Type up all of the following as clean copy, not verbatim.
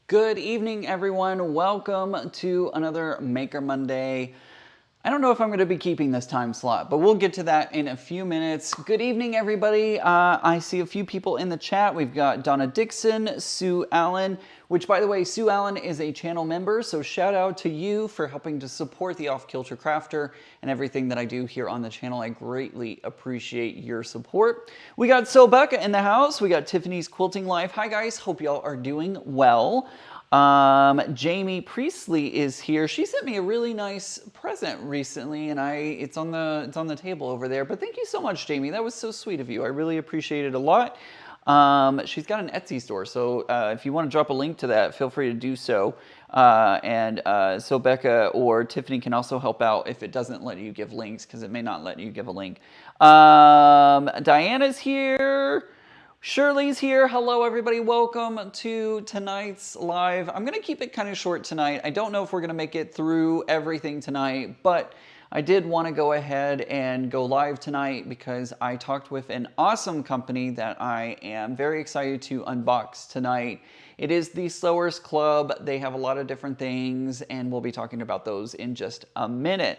Good evening, everyone. Welcome to another Maker Monday. I don't know if I'm going to be keeping this time slot, but we'll get to that in a few minutes. Good evening, everybody. I see a few people in the chat. We've got Donna Dixon, Sue Allen, which, by the way, Sue Allen is a channel member, so shout out to you for helping to support the Off-Kilter Crafter and everything that I do here on the channel. I greatly appreciate your support. We got Sobecca in the house. We got Tiffany's Quilting Live. Hi, guys. Hope y'all are doing well. Jamie Priestley is here. She sent me a really nice present recently, and it's on the table over there. But thank you so much, Jamie. That was so sweet of you. I really appreciate it a lot. She's got an Etsy store, so if you want to drop a link to that, feel free to do so. So Becca or Tiffany can also help out if it doesn't let you give links, because it may not let you give a link. Diana's here. Shirley's here. Hello, everybody. Welcome to tonight's live. I'm going to keep it kind of short tonight. I don't know if we're going to make it through everything tonight, but I did want to go ahead and go live tonight because I talked with an awesome company that I am very excited to unbox tonight. It is the Sewers Club. They have a lot of different things, and we'll be talking about those in just a minute.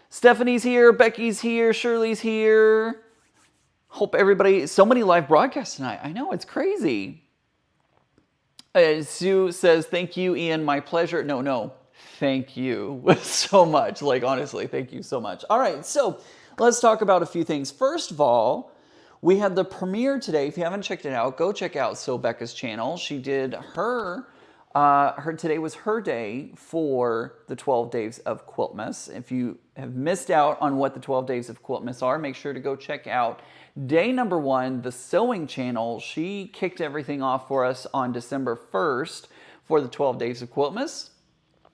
Stephanie's here. Becky's here. Shirley's here. Hope everybody, so many live broadcasts tonight. I know, it's crazy. Sue says, thank you, Ian, my pleasure. No, thank you so much. Like, honestly, thank you so much. All right, so let's talk about a few things. First of all, we had the premiere today. If you haven't checked it out, go check out Becca's channel. She did today was her day for the 12 days of Quiltmas. If you have missed out on what the 12 days of Quiltmas are, make sure to go check out day number 1, the sewing channel. She kicked everything off for us on December 1st for the 12 days of Quiltmas.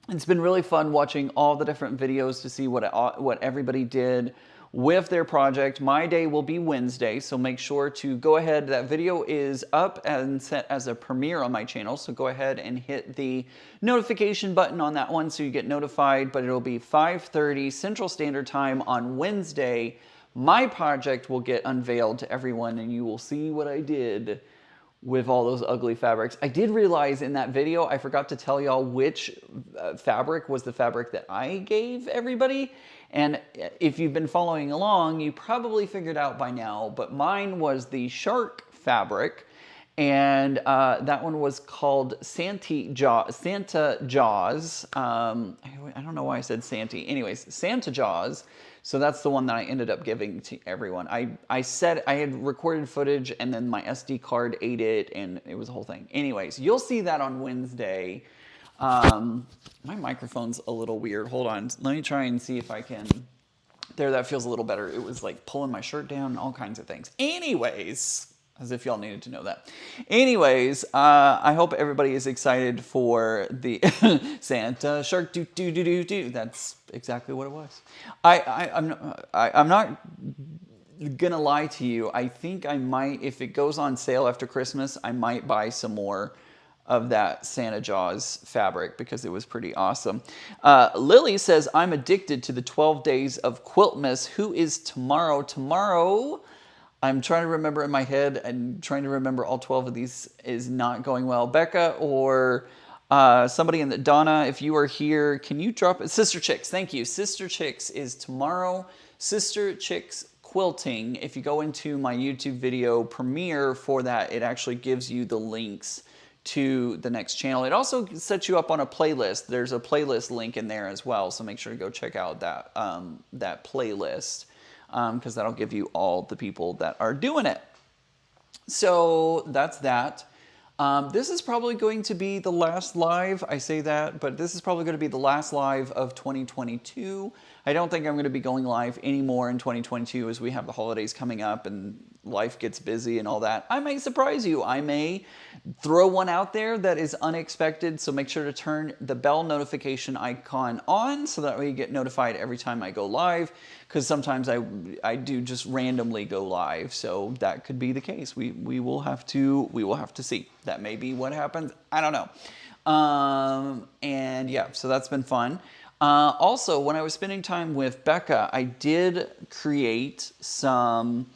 It's been really fun watching all the different videos to see what everybody did with their project. My day will be Wednesday, so make sure to go ahead. That video is up and set as a premiere on my channel, so go ahead and hit the notification button on that one so you get notified, but it'll be 5:30 Central Standard Time on Wednesday. My project will get unveiled to everyone, and you will see what I did with all those ugly fabrics. I did realize in that video, I forgot to tell y'all which fabric was the fabric that I gave everybody. And if you've been following along, you probably figured out by now, but mine was the shark fabric. And that one was called Santa Jaws. I don't know why I said Santy. Anyways, Santa Jaws. So that's the one that I ended up giving to everyone. I said I had recorded footage, and then my SD card ate it, and it was a whole thing. Anyways, you'll see that on Wednesday. My microphone's a little weird. Hold on. Let me try and see if I can. There, that feels a little better. It was like pulling my shirt down and all kinds of things. Anyways, as if y'all needed to know that. Anyways, I hope everybody is excited for the Santa Shark do. That's exactly what it was. I'm not gonna lie to you. I think I might, if it goes on sale after Christmas, I might buy some more of that Santa Jaws fabric because it was pretty awesome. Lily says, I'm addicted to the 12 days of Quiltmas. Who is tomorrow? Tomorrow, I'm trying to remember in my head, and trying to remember all 12 of these is not going well. Becca or somebody in the, Donna, if you are here, can you drop it? Sister Chicks, thank you. Sister Chicks is tomorrow. Sister Chicks Quilting. If you go into my YouTube video premiere for that, it actually gives you the links to the next channel. It also sets you up on a playlist. There's a playlist link in there as well, so make sure to go check out that that playlist, because that'll give you all the people that are doing it. So that's that. This is probably going to be the last live. I say that, but this is probably going to be the last live of 2022. I don't think I'm going to be going live anymore in 2022 as we have the holidays coming up and life gets busy and all that. I may surprise you. I may throw one out there that is unexpected, so make sure to turn the bell notification icon on so that way you get notified every time I go live, because sometimes I do just randomly go live, so that could be the case. We will have to see. That may be what happens. I don't know. And yeah, so that's been fun. Also, when I was spending time with Becca, I did create some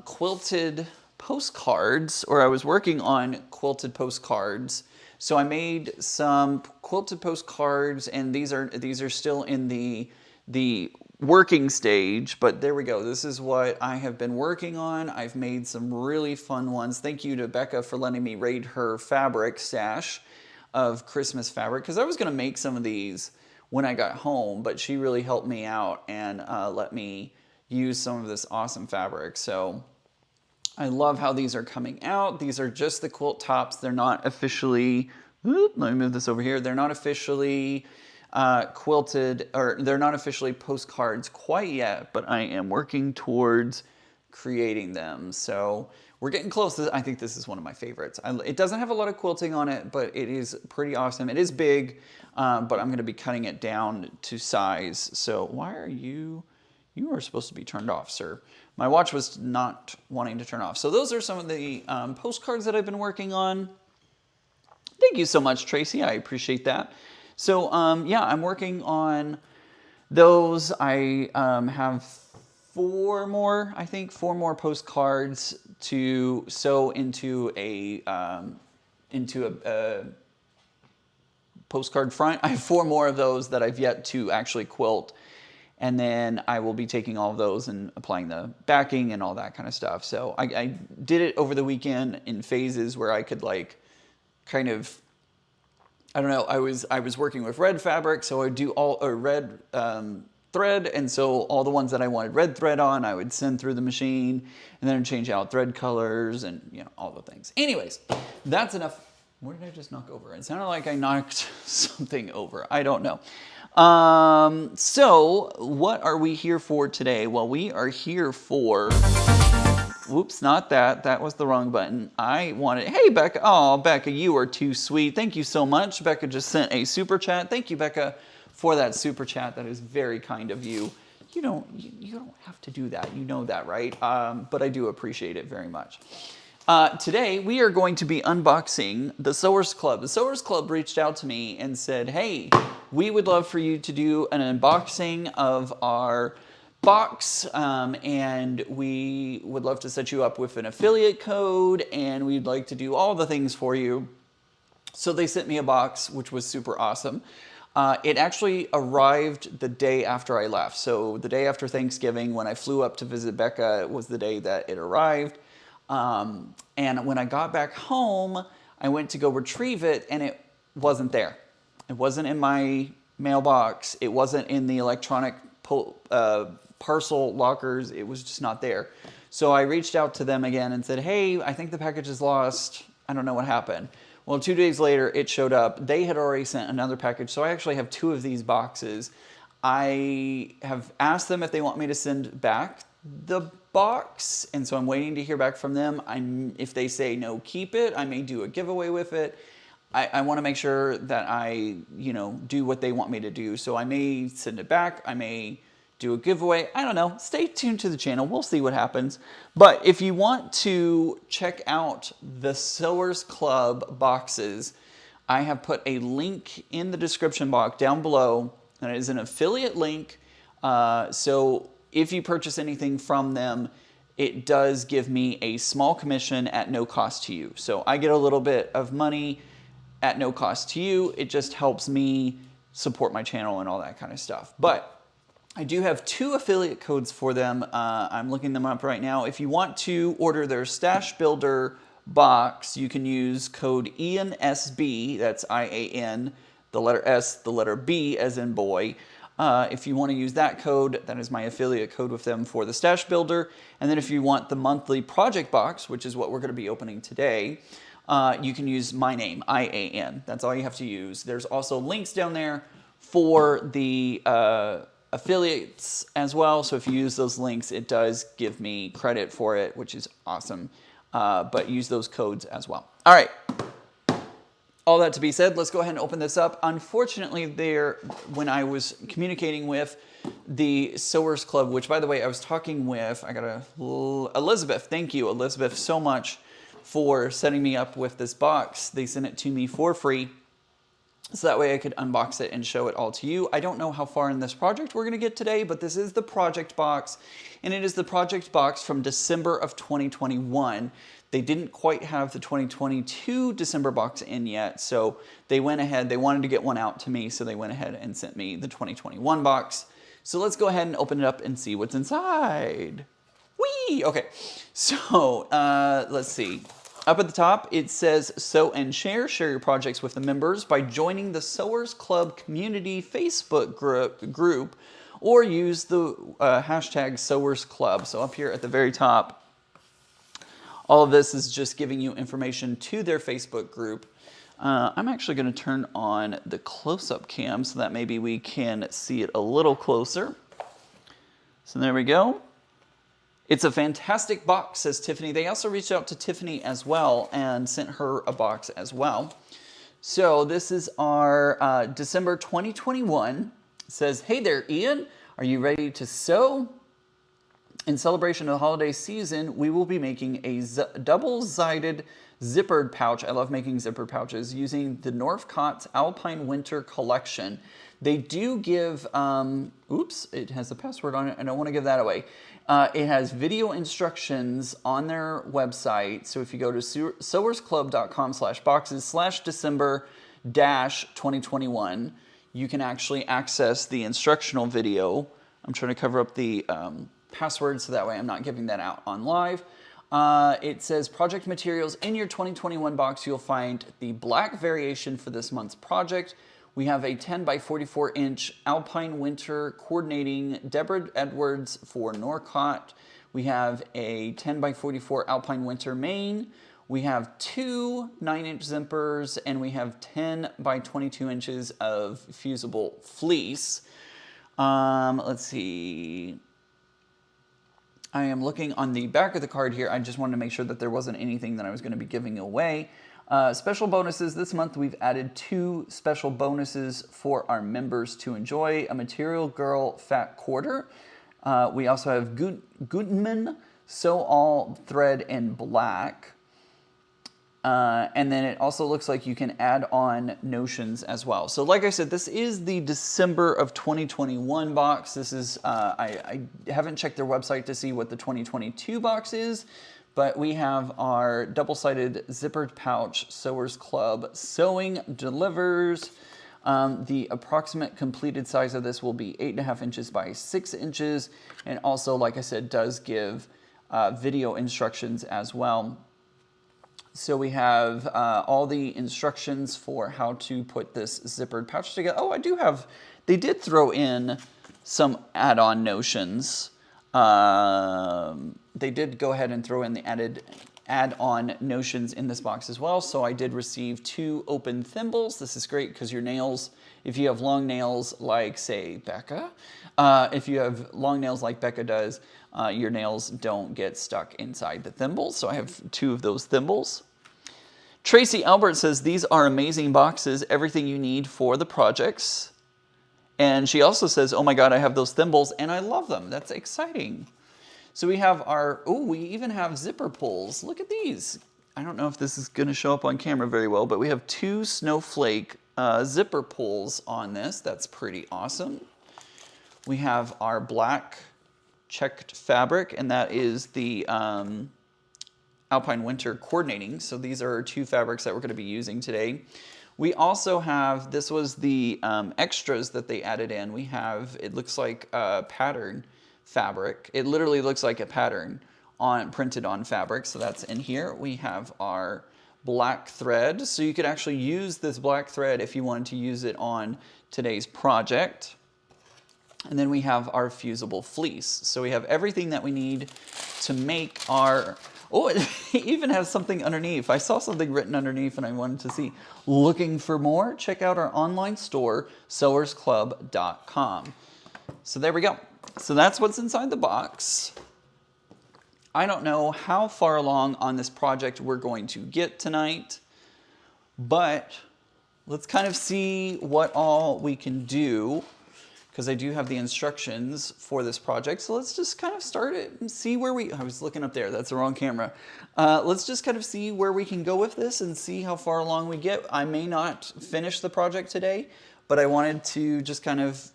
quilted postcards, or I was working on quilted postcards. So I made some quilted postcards, and these are still in the working stage, but there we go. This is what I have been working on. I've made some really fun ones. Thank you to Becca for letting me raid her fabric stash of Christmas fabric, because I was going to make some of these when I got home, but she really helped me out and let me use some of this awesome fabric. So I love how these are coming out. These are just the quilt tops. They're not officially, let me move this over here. They're not officially quilted, or they're not officially postcards quite yet, but I am working towards creating them. So we're getting close. I think this is one of my favorites. It doesn't have a lot of quilting on it, but it is pretty awesome. It is big, but I'm going to be cutting it down to size. So why are you are supposed to be turned off, sir. My watch was not wanting to turn off. So those are some of the postcards that I've been working on. Thank you so much, Tracy. I appreciate that. So yeah, I'm working on those. I have four more postcards to sew into a postcard front. I have four more of those that I've yet to actually quilt. And then I will be taking all of those and applying the backing and all that kind of stuff. So I did it over the weekend in phases where I could like kind of, I don't know, I was working with red fabric, so I would do all red thread, and so all the ones that I wanted red thread on, I would send through the machine, and then change out thread colors and, you know, all the things. Anyways, that's enough. What did I just knock over? It sounded like I knocked something over. I don't know. So what are we here for today? Well, we are here for, whoops, not that. That was the wrong button. I wanted, hey, Becca. Oh, Becca, you are too sweet. Thank you so much. Becca just sent a super chat. Thank you, Becca, for that super chat. That is very kind of you. You don't have to do that. You know that, right? But I do appreciate it very much. Today, we are going to be unboxing the Sewers Club. The Sewers Club reached out to me and said, hey, we would love for you to do an unboxing of our box, and we would love to set you up with an affiliate code, and we'd like to do all the things for you. So they sent me a box, which was super awesome. It actually arrived the day after I left. So the day after Thanksgiving, when I flew up to visit Becca, was the day that it arrived. And when I got back home, I went to go retrieve it, and it wasn't there. It wasn't in my mailbox. It wasn't in the electronic parcel lockers. It was just not there. So I reached out to them again and said, hey, I think the package is lost. I don't know what happened. Well, 2 days later, it showed up. They had already sent another package. So I actually have two of these boxes. I have asked them if they want me to send back the box, and so I'm waiting to hear back from them. If they say no, keep it, I may do a giveaway with it. I want to make sure that I, do what they want me to do. So I may send it back. I may do a giveaway. I don't know. Stay tuned to the channel. We'll see what happens. But if you want to check out the Sewers Club boxes, I have put a link in the description box down below. And it is an affiliate link. So if you purchase anything from them, it does give me a small commission at no cost to you. So I get a little bit of money at no cost to you. It just helps me support my channel and all that kind of stuff. But I do have two affiliate codes for them. I'm looking them up right now. If you want to order their Stash Builder box, you can use code IANSB. That's IAN, the letter S, the letter B as in boy. If you want to use that code, that is my affiliate code with them for the Stash Builder. And then if you want the monthly project box, which is what we're going to be opening today, you can use my name, IAN. That's all you have to use. There's also links down there for the affiliates as well. So if you use those links, it does give me credit for it, which is awesome. But use those codes as well. All right. All that to be said, let's go ahead and open this up. Unfortunately, when I was communicating with the Sewers Club, which, by the way, I was talking with, Elizabeth. Thank you, Elizabeth, so much for setting me up with this box. They sent it to me for free. So that way I could unbox it and show it all to you. I don't know how far in this project we're gonna get today, but this is the project box, and it is the project box from December of 2021. They didn't quite have the 2022 December box in yet, so they went ahead, they wanted to get one out to me, so they went ahead and sent me the 2021 box. So let's go ahead and open it up and see what's inside. Whee! Okay, so let's see. Up at the top, it says sew and share. Share your projects with the members by joining the Sewers Club community Facebook group or use the hashtag Sewers Club. So up here at the very top, all of this is just giving you information to their Facebook group. I'm actually going to turn on the close-up cam so that maybe we can see it a little closer. So there we go. It's a fantastic box, says Tiffany. They also reached out to Tiffany as well and sent her a box as well. So this is our December 2021. It says, hey there, Ian. Are you ready to sew? In celebration of the holiday season, we will be making a double-sided zippered pouch. I love making zippered pouches using the Northcott's Alpine Winter Collection. They do give, oops, it has a password on it. I don't want to give that away. It has video instructions on their website. So if you go to sewersclub.com/boxes/December-2021, you can actually access the instructional video. I'm trying to cover up the password so that way I'm not giving that out on live. It says project materials. In your 2021 box, you'll find the black variation for this month's project. We have a 10 by 44 inch Alpine Winter coordinating Deborah Edwards for Northcott. We have a 10 by 44 Alpine Winter main. We have two 9-inch zippers, and we have 10 by 22 inches of fusible fleece. Let's see. I am looking on the back of the card here. I just wanted to make sure that there wasn't anything that I was going to be giving away. Special bonuses. This month we've added 2 special bonuses for our members to enjoy. A Material Girl Fat Quarter. We also have Guttman Sew All Thread in Black. And then it also looks like you can add on notions as well. So like I said, this is the December of 2021 box. This is, I haven't checked their website to see what the 2022 box is, but we have our double-sided zippered pouch Sewers Club Sewing delivers. The approximate completed size of this will be 8.5 inches by 6 inches. And also, like I said, does give video instructions as well. So we have all the instructions for how to put this zippered pouch together. Oh, I do have, they did throw in some add-on notions. They did go ahead and throw in the add-on notions in this box as well. So I did receive 2 open thimbles. This is great because your nails, if you have long nails like, say, Becca, if you have long nails like Becca does, your nails don't get stuck inside the thimbles. So I have 2 of those thimbles. Tracy Albert says, these are amazing boxes, everything you need for the projects. And she also says, oh my God, I have those thimbles and I love them. That's exciting. So we have our, oh, we even have zipper pulls. Look at these. I don't know if this is going to show up on camera very well, but we have 2 snowflake zipper pulls on this. That's pretty awesome. We have our black checked fabric, and that is the Alpine Winter coordinating. So these are 2 fabrics that we're going to be using today. We also have, this was the extras that they added in. We have, it looks like a pattern fabric. It literally looks like a pattern printed on fabric. So that's in here. We have our black thread. So you could actually use this black thread if you wanted to use it on today's project. And then we have our fusible fleece. So we have everything that we need to make our, oh, it even has something underneath. I saw something written underneath and I wanted to see. Looking for more? Check out our online store, sewersclub.com. So there we go. So that's what's inside the box. I don't know how far along on this project we're going to get tonight, but let's kind of see what all we can do. because I do have the instructions for this project. So let's just kind of start it and see where I was looking up there, that's the wrong camera. Let's just kind of see where we can go with this and see how far along we get. I may not finish the project today, but I wanted to just kind of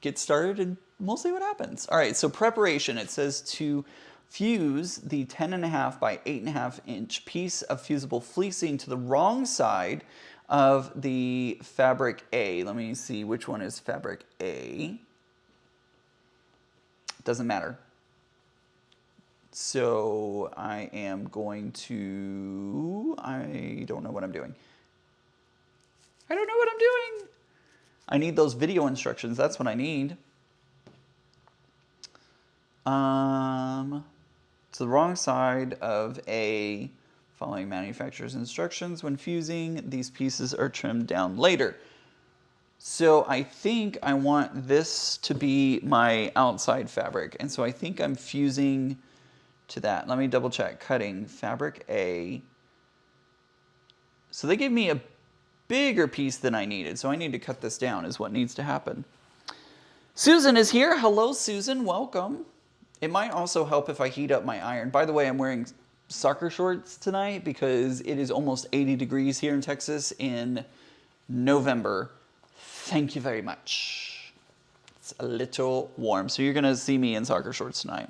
get started and we'll see what happens. All right, so preparation, it says to fuse the 10.5 by 8.5 inch piece of fusible fleecing to the wrong side of the fabric A. Let me see which one is fabric A. Doesn't matter. So I am going to, I don't know what I'm doing. I don't know what I'm doing. I need those video instructions. That's what I need. To the wrong side of A, following manufacturer's instructions. When fusing, these pieces are trimmed down later. So I think I want this to be my outside fabric. And so I think I'm fusing to that. Let me double check. Cutting fabric A. So they gave me a bigger piece than I needed. So I need to cut this down is what needs to happen. Susan is here. Hello, Susan. Welcome. It might also help if I heat up my iron. By the way, I'm wearing soccer shorts tonight because it is almost 80 degrees here in Texas in November. Thank you very much. It's a little warm. So you're going to see me in soccer shorts tonight.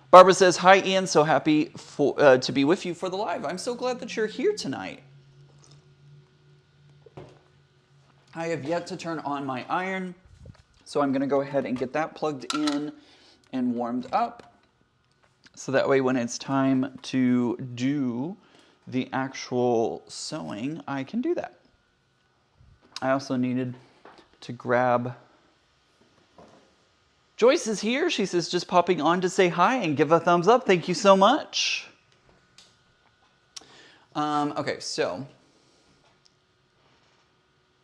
Barbara says, hi, Ian. So happy to be with you for the live. I'm so glad that you're here tonight. I have yet to turn on my iron, so I'm going to go ahead and get that plugged in and warmed up. So that way when it's time to do the actual sewing, I can do that. I also needed to grab... Joyce is here. She says, just popping on to say hi and give a thumbs up. Thank you so much. Okay, so...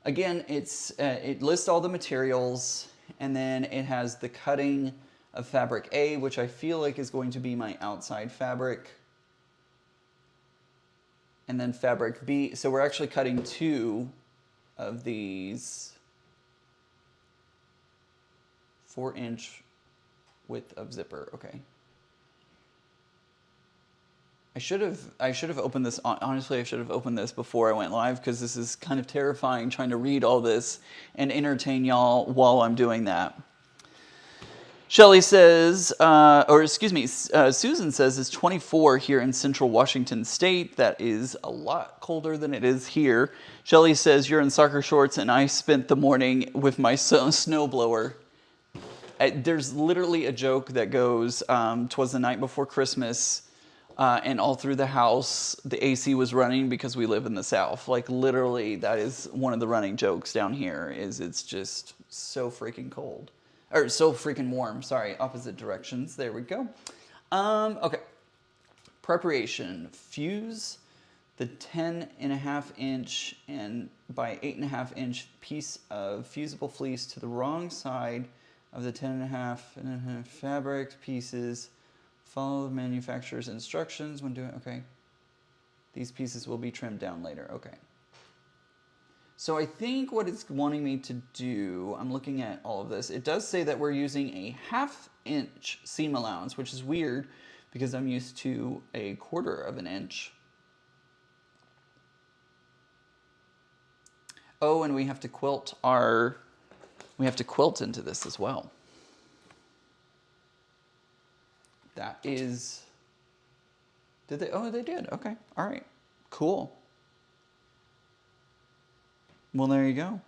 Again, it lists all the materials, and then it has the cutting of fabric A, which I feel like is going to be my outside fabric. And then fabric B. So we're actually cutting 2 of these 4-inch width of zipper. Okay. I should have opened this, honestly, I should have opened this before I went live because this is kind of terrifying trying to read all this and entertain y'all while I'm doing that. Shelly says, Susan says it's 24 here in central Washington state. That is a lot colder than it is here. Shelly says, you're in soccer shorts and I spent the morning with my snowblower. There's literally a joke that goes, 'twas the night before Christmas, and all through the house, the AC was running because we live in the South. Like literally, that is one of the running jokes down here is it's just so freaking cold. Or so freaking warm, sorry, opposite directions. There we go. Okay, preparation. Fuse the 10.5 inch and by 8.5 inch piece of fusible fleece to the wrong side of the 10.5 fabric pieces. Follow the manufacturer's instructions when doing, okay. These pieces will be trimmed down later, okay. So I think what it's wanting me to do, I'm looking at all of this. It does say that we're using a 1/2 inch seam allowance, which is weird because I'm used to a 1/4 inch. Oh, and we have to quilt into this as well. That is, did they? Oh, they did. Okay. All right. Cool. Well, there you go.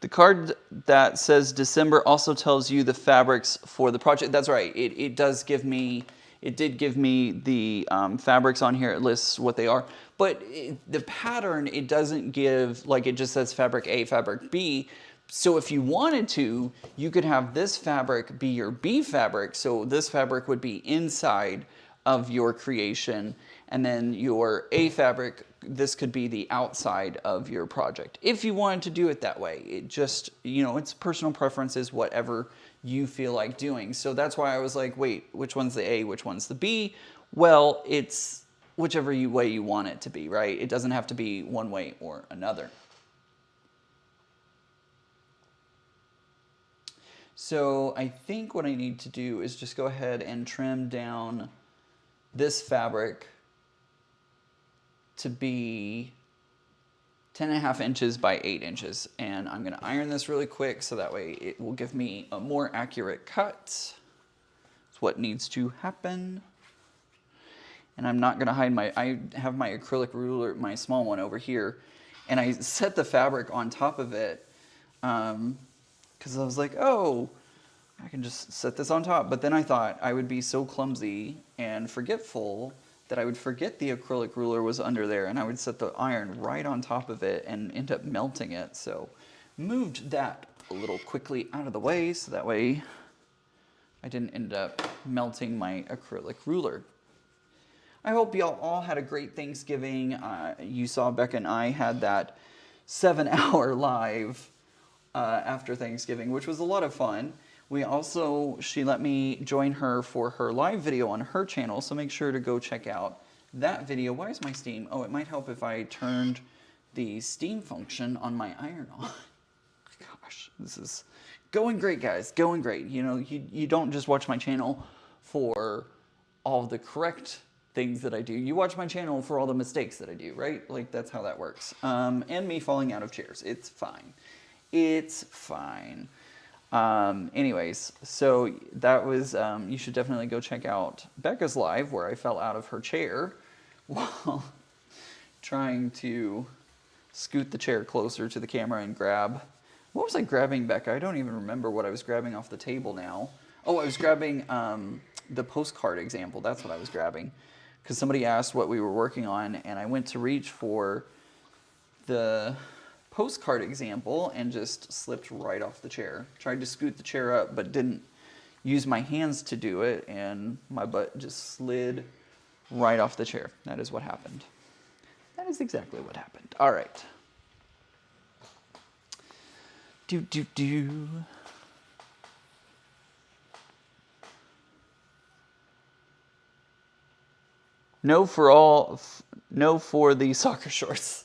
The card that says December also tells you the fabrics for the project. That's right. It does give me, it did give me the fabrics on here. It lists what they are. But the pattern, it doesn't give, like it just says fabric A, fabric B. So if you wanted to, you could have this fabric be your B fabric. So this fabric would be inside of your creation. And then your A fabric this could be the outside of your project. If you wanted to do it that way, it just, you know, it's personal preferences, whatever you feel like doing. So that's why I was like, wait, which one's the A, which one's the B? Well, it's whichever way you want it to be, right? It doesn't have to be one way or another. So I think what I need to do is just go ahead and trim down this fabric to be 10.5 inches by 8 inches. And I'm gonna iron this really quick so that way it will give me a more accurate cut. It's what needs to happen. And I'm not gonna hide I have my acrylic ruler, my small one over here, and I set the fabric on top of it because I was like, oh, I can just set this on top. But then I thought I would be so clumsy and forgetful that I would forget the acrylic ruler was under there, and I would set the iron right on top of it and end up melting it. So moved that a little quickly out of the way so that way I didn't end up melting my acrylic ruler. I hope y'all all had a great Thanksgiving. You saw Becca and I had that 7-hour live after Thanksgiving, which was a lot of fun. She let me join her for her live video on her channel, so make sure to go check out that video. Why is my steam? Oh, it might help if I turned the steam function on my iron on. Gosh, this is going great, guys, going great. You know, you don't just watch my channel for all the correct things that I do. You watch my channel for all the mistakes that I do, right? Like, that's how that works. And me falling out of chairs. It's fine. It's fine. Anyways, so that was, you should definitely go check out Becca's live where I fell out of her chair while trying to scoot the chair closer to the camera and grab, what was I grabbing, Becca? I don't even remember what I was grabbing off the table now. Oh, I was grabbing, the postcard example. That's what I was grabbing. Because somebody asked what we were working on, and I went to reach for the postcard example and just slipped right off the chair. Tried to scoot the chair up, but didn't use my hands to do it, and my butt just slid right off the chair. That is what happened. That is exactly what happened. All right. No for the soccer shorts.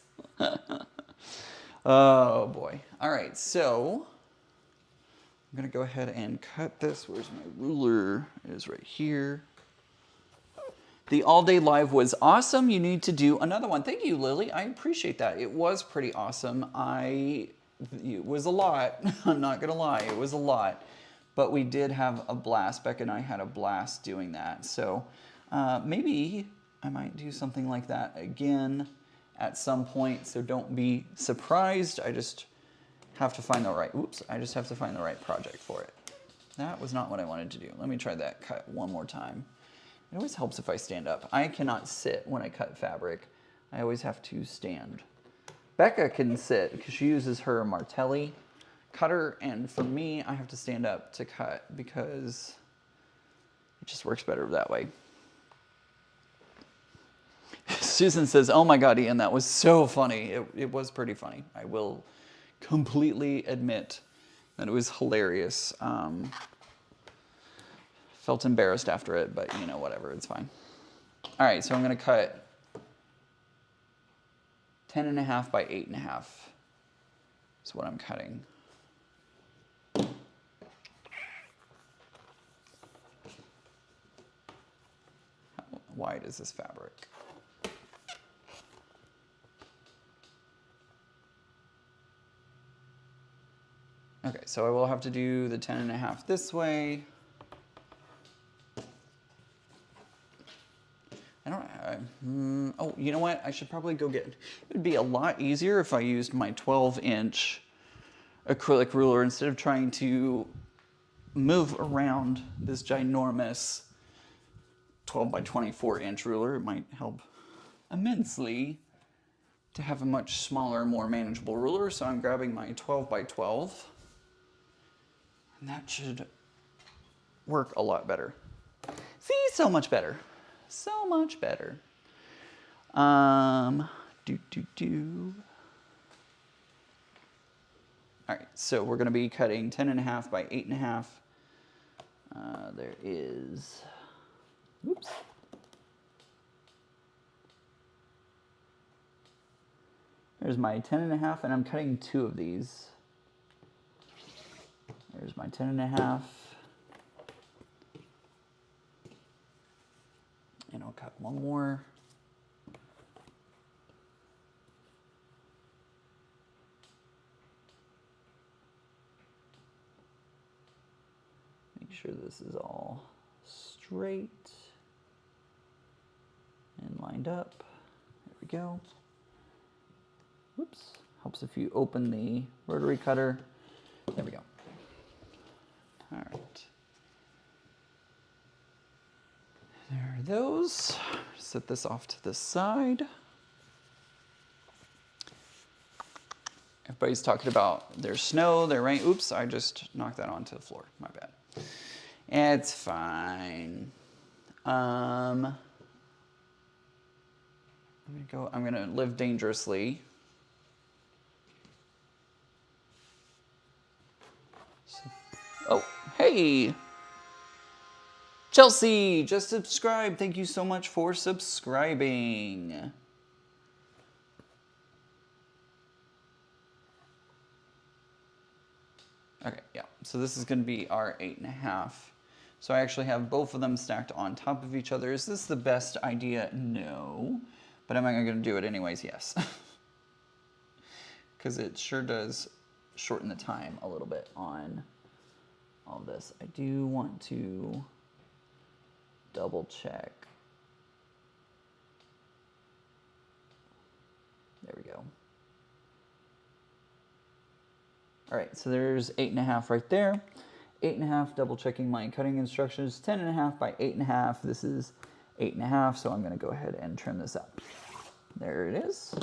Oh boy. All right, so I'm gonna go ahead and cut this. Where's my ruler? It is right here. The all-day live was awesome. You need to do another one. Thank you, Lily. I appreciate that. It was pretty awesome. It was a lot. I'm not gonna lie, it was a lot. But we did have a blast. Becca and I had a blast doing that. So maybe I might do something like that again at some point, so don't be surprised. I just have to find the right, I just have to find the right project for it. That was not what I wanted to do. Let me try that cut one more time. It always helps if I stand up. I cannot sit when I cut fabric. I always have to stand. Becca can sit because she uses her Martelli cutter, and for me, I have to stand up to cut because it just works better that way. Susan says, oh my God, Ian, that was so funny. It was pretty funny. I will completely admit that it was hilarious. Felt embarrassed after it, but you know, whatever, it's fine. All right, so I'm gonna cut 10.5 by 8.5 is what I'm cutting. How wide is this fabric? Okay, so I will have to do the 10.5 this way. Oh, you know what? I should probably go get, it would be a lot easier if I used my 12-inch acrylic ruler instead of trying to move around this ginormous 12 by 24-inch ruler. It might help immensely to have a much smaller, more manageable ruler. So I'm grabbing my 12 by 12. And that should work a lot better. See, so much better. So much better. All right, so we're going to be cutting 10.5 by 8.5. There is, oops. There's my 10.5, and I'm cutting 2 of these. There's my 10.5. And I'll cut one more. Make sure this is all straight and lined up. There we go. Whoops. Helps if you open the rotary cutter. There we go. All right. There are those. Set this off to the side. Everybody's talking about their snow, their rain. Oops, I just knocked that onto the floor. My bad. It's fine. I'm gonna live dangerously. Oh, hey! Chelsea, just subscribed. Thank you so much for subscribing. Okay, yeah, so this is gonna be our 8.5. So I actually have both of them stacked on top of each other. Is this the best idea? No, but am I gonna do it anyways? Yes. Because it sure does shorten the time a little bit on all this. I do want to double check. There we go. All right, so there's 8.5 right there. 8.5, double checking my cutting instructions. 10.5 by 8.5. This is 8.5, so I'm gonna go ahead and trim this up. There it is.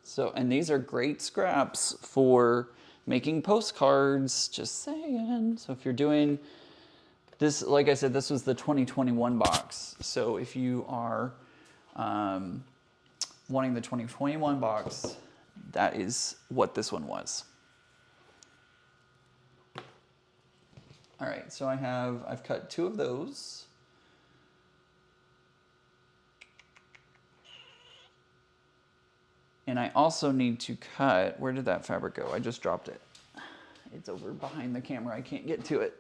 So, and these are great scraps for making postcards, just saying. So if you're doing this, like I said, this was the 2021 box. So if you are wanting the 2021 box, that is what this one was. All right, so I've cut 2 of those. And I also need to cut, where did that fabric go? I just dropped it. It's over behind the camera. I can't get to it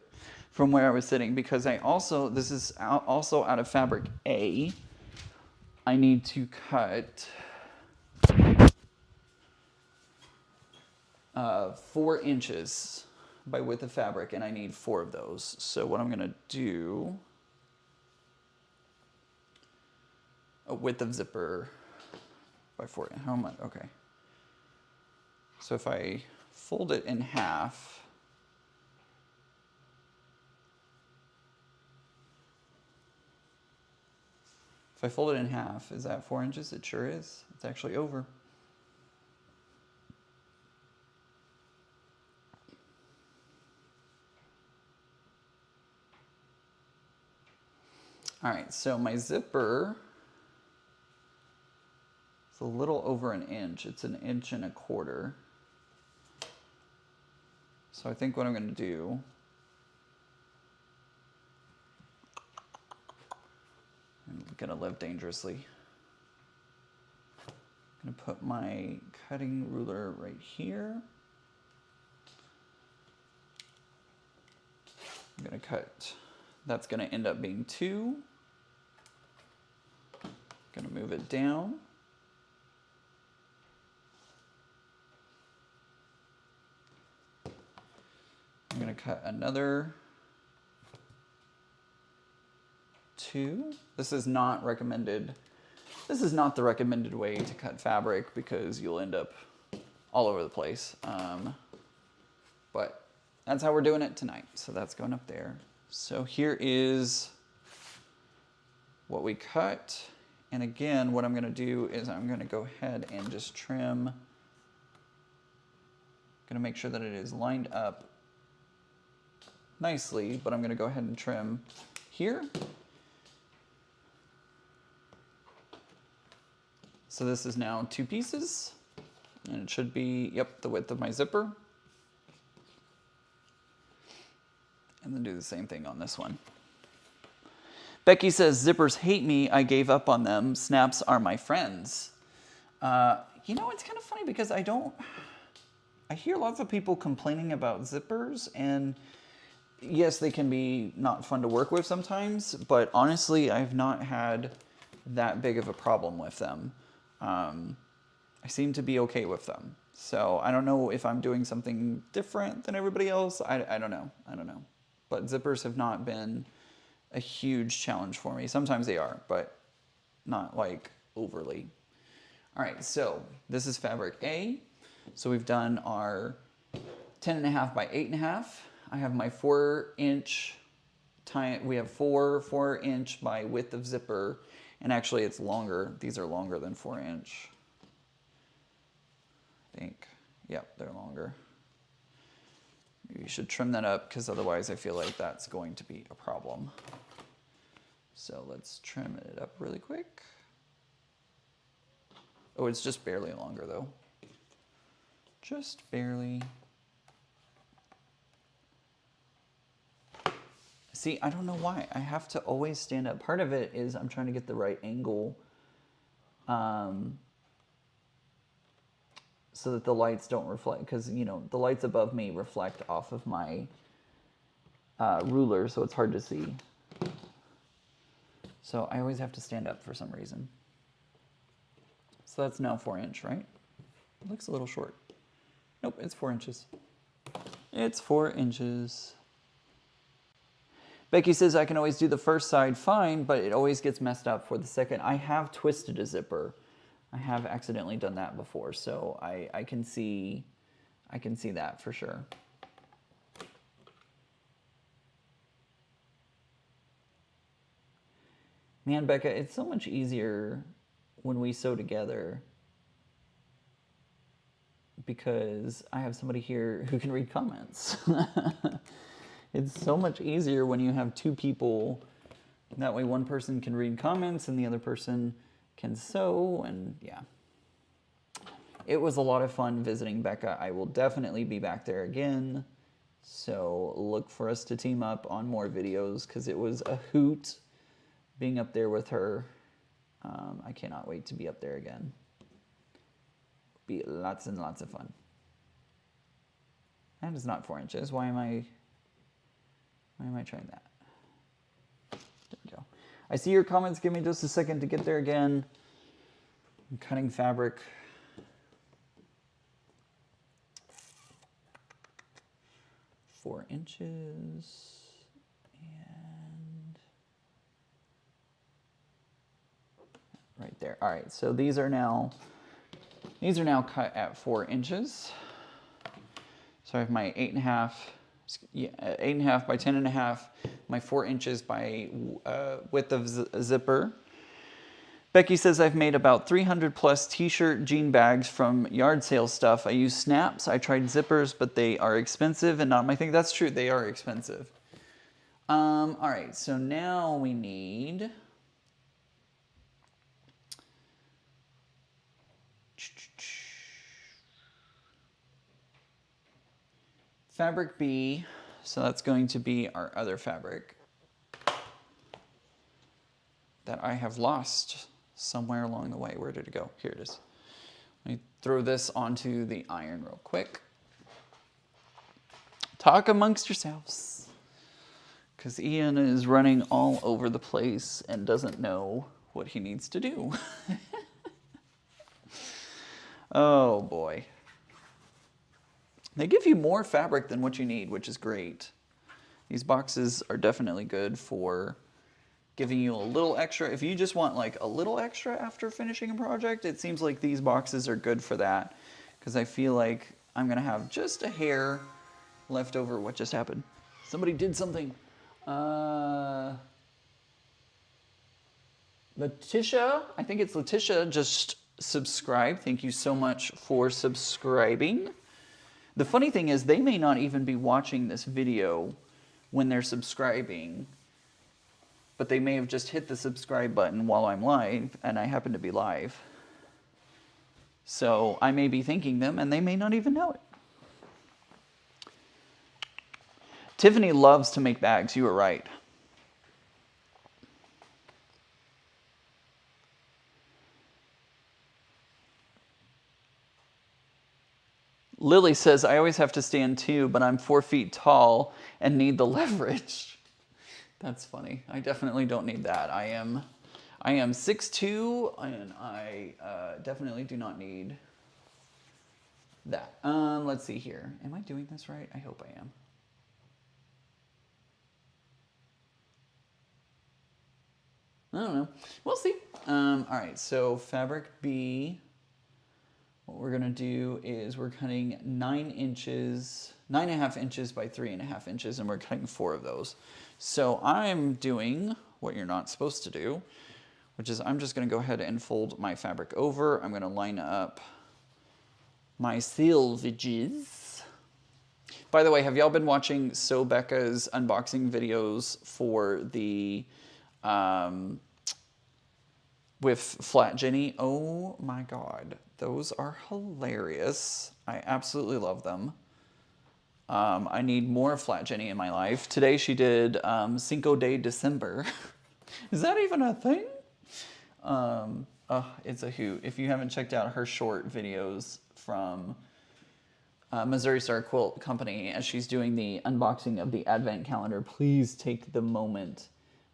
from where I was sitting because this is also out of fabric A. I need to cut 4 inches by width of fabric, and I need 4 of those. So what I'm gonna do, a width of zipper by 4, how much, okay. So if I fold it in half, is that 4 inches? It sure is. It's actually over. All right, so my zipper is a little over an inch. It's 1.25 inches. So I think what I'm gonna do, I'm gonna live dangerously. I'm gonna put my cutting ruler right here. I'm gonna cut, that's gonna end up being 2. Gonna move it down. I'm gonna cut another 2. This is not recommended. This is not the recommended way to cut fabric because you'll end up all over the place. But that's how we're doing it tonight. So that's going up there. So here is what we cut. And again, what I'm gonna do is I'm gonna go ahead and just trim. Gonna make sure that it is lined up nicely, but I'm gonna go ahead and trim here. So this is now 2 pieces, and it should be, yep, the width of my zipper. And then do the same thing on this one. Becky says, zippers hate me. I gave up on them. Snaps are my friends. You know, it's kind of funny because I hear lots of people complaining about zippers, and yes, they can be not fun to work with sometimes, but honestly, I've not had that big of a problem with them. I seem to be okay with them. So I don't know if I'm doing something different than everybody else. I don't know. I don't know. But zippers have not been a huge challenge for me. Sometimes they are, but not like overly. All right, so this is fabric A. So we've done our 10.5 by 8.5. I have my 4-inch we have 4 inch by width of zipper, and actually it's longer. These are longer than 4-inch. I think, yep, they're longer. Maybe you should trim that up because otherwise I feel like that's going to be a problem. So let's trim it up really quick. Oh, it's just barely longer though. Just barely. See, I don't know why. I have to always stand up. Part of it is I'm trying to get the right angle so that the lights don't reflect, because, you know, the lights above me reflect off of my ruler, so it's hard to see. So I always have to stand up for some reason. So that's now 4-inch, right? It looks a little short. Nope, it's 4 inches. It's 4 inches. Becky says, I can always do the first side fine, but it always gets messed up for the second. I have twisted a zipper. I have accidentally done that before, so I can see that for sure. Man, Becca, it's so much easier when we sew together because I have somebody here who can read comments. It's so much easier when you have 2 people. That way one person can read comments and the other person can sew, and yeah. It was a lot of fun visiting Becca. I will definitely be back there again. So look for us to team up on more videos because it was a hoot being up there with her. I cannot wait to be up there again. Be lots and lots of fun. That is not 4 inches. Why am I trying that? There we go. I see your comments. Give me just a second to get there again. I'm cutting fabric. Four inches. And right there. All right, so these are now cut at 4 inches. So I have my 8.5, 8.5 by 10.5, my 4 inches by width of zipper. Becky says I've made about 300 plus t-shirt jean bags from yard sale stuff. I use snaps. I tried zippers, but they are expensive and not my thing. That's true, they are expensive. All right, so now we need fabric B, so that's going to be our other fabric that I have lost somewhere along the way. Where did it go? Here it is. Let me throw this onto the iron real quick. Talk amongst yourselves, because Ian is running all over the place and doesn't know what he needs to do. Oh boy. They give you more fabric than what you need, which is great. These boxes are definitely good for giving you a little extra. If you just want like a little extra after finishing a project, it seems like these boxes are good for that, because I feel like I'm gonna have just a hair left over. What just happened? Somebody did something. Letitia, I think it's Letitia, just subscribed. Thank you so much for subscribing. The funny thing is they may not even be watching this video when they're subscribing, but they may have just hit the subscribe button while I'm live, and I happen to be live. So I may be thanking them and they may not even know it. Tiffany loves to make bags. You were right. Lily says, I always have to stand too, but I'm 4 feet tall and need the leverage. That's funny. I definitely don't need that. I am 6'2", and I definitely do not need that. Let's see here. Am I doing this right? I hope I am. I don't know. We'll see. All right, so fabric B. What we're gonna do is we're cutting 9.5 inches by 3.5 inches, and we're cutting 4 of those. So I'm doing what you're not supposed to do, which is I'm just gonna go ahead and fold my fabric over. I'm gonna line up my selvages. By the way, have y'all been watching So Becca's unboxing videos for the with Flat Jenny? Oh my God, those are hilarious. I absolutely love them. I need more Flat Jenny in my life. Today she did Cinco de December. Is that even a thing? It's a hoot. If you haven't checked out her short videos from Missouri Star Quilt Company as she's doing the unboxing of the Advent calendar, please take the moment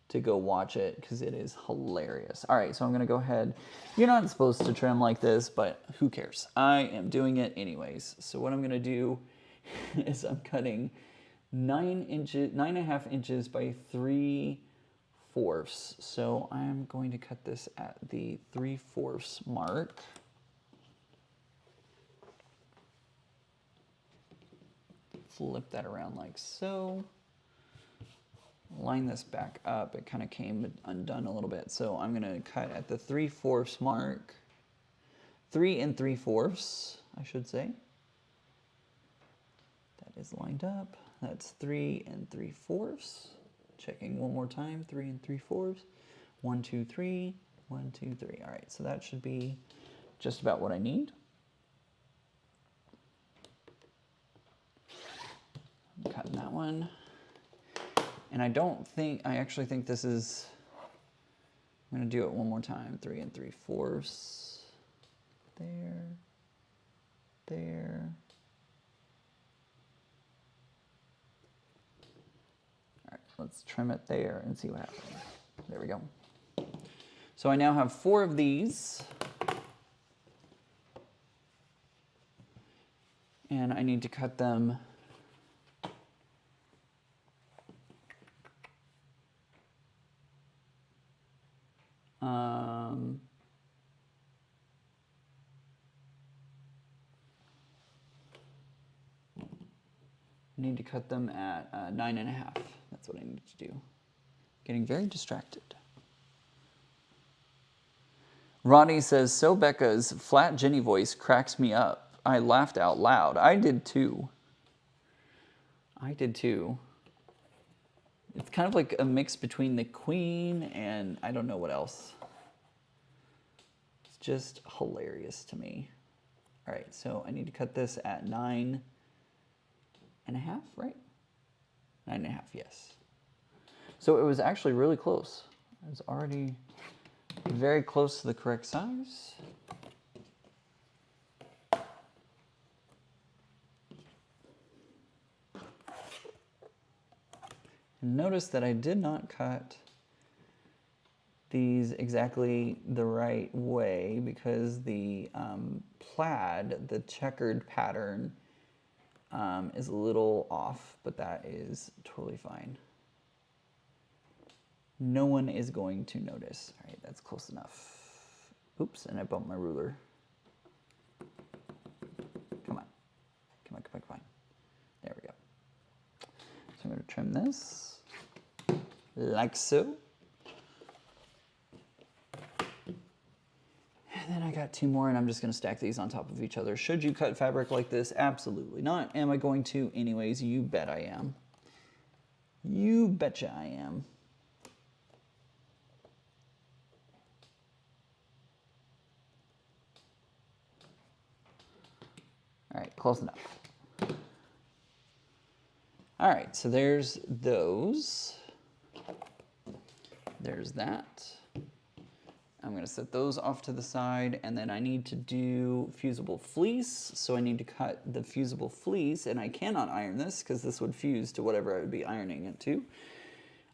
to go watch it because it is hilarious. All right, so I'm gonna go ahead. You're not supposed to trim like this, but who cares? I am doing it anyways. So what I'm gonna do is I'm cutting 9.5 inches by 3/4. So I'm going to cut this at the 3/4 mark. Flip that around like so. Line this back up. It kind of came undone a little bit. So I'm going to cut at the 3/4 mark. 3 3/4, I should say. That is lined up. That's 3 3/4. Checking one more time. 3 3/4. 1, 2, 3. 1, 2, 3. All right, so that should be just about what I need. I'm cutting that one. And I actually think this is, I'm gonna do it one more time. 3 3/4. There, there. All right, let's trim it there and see what happens. There we go. So I now have 4 of these. And I need to cut them I need to cut them at 9.5. That's what I need to do. Getting very distracted. Ronnie says, So Becca's Flat Jenny voice cracks me up. I laughed out loud. I did too. I did too. It's kind of like a mix between the Queen and I don't know what else. It's just hilarious to me. All right, so I need to cut this at 9.5, right? 9.5, yes. So it was actually really close. It was already very close to the correct size. And notice that I did not cut these exactly the right way because the plaid, the checkered pattern, is a little off, but that is totally fine. No one is going to notice. All right, that's close enough. Oops, and I bumped my ruler. Come on. Come on, come on, come on. There we go. So I'm going to trim this like so. And then I got 2 more, and I'm just going to stack these on top of each other. Should you cut fabric like this? Absolutely not. Am I going to? Anyways, you bet I am. You betcha I am. All right, close enough. All right, so there's those. There's that. I'm gonna set those off to the side, and then I need to do fusible fleece. So I need to cut the fusible fleece, and I cannot iron this because this would fuse to whatever I would be ironing it to.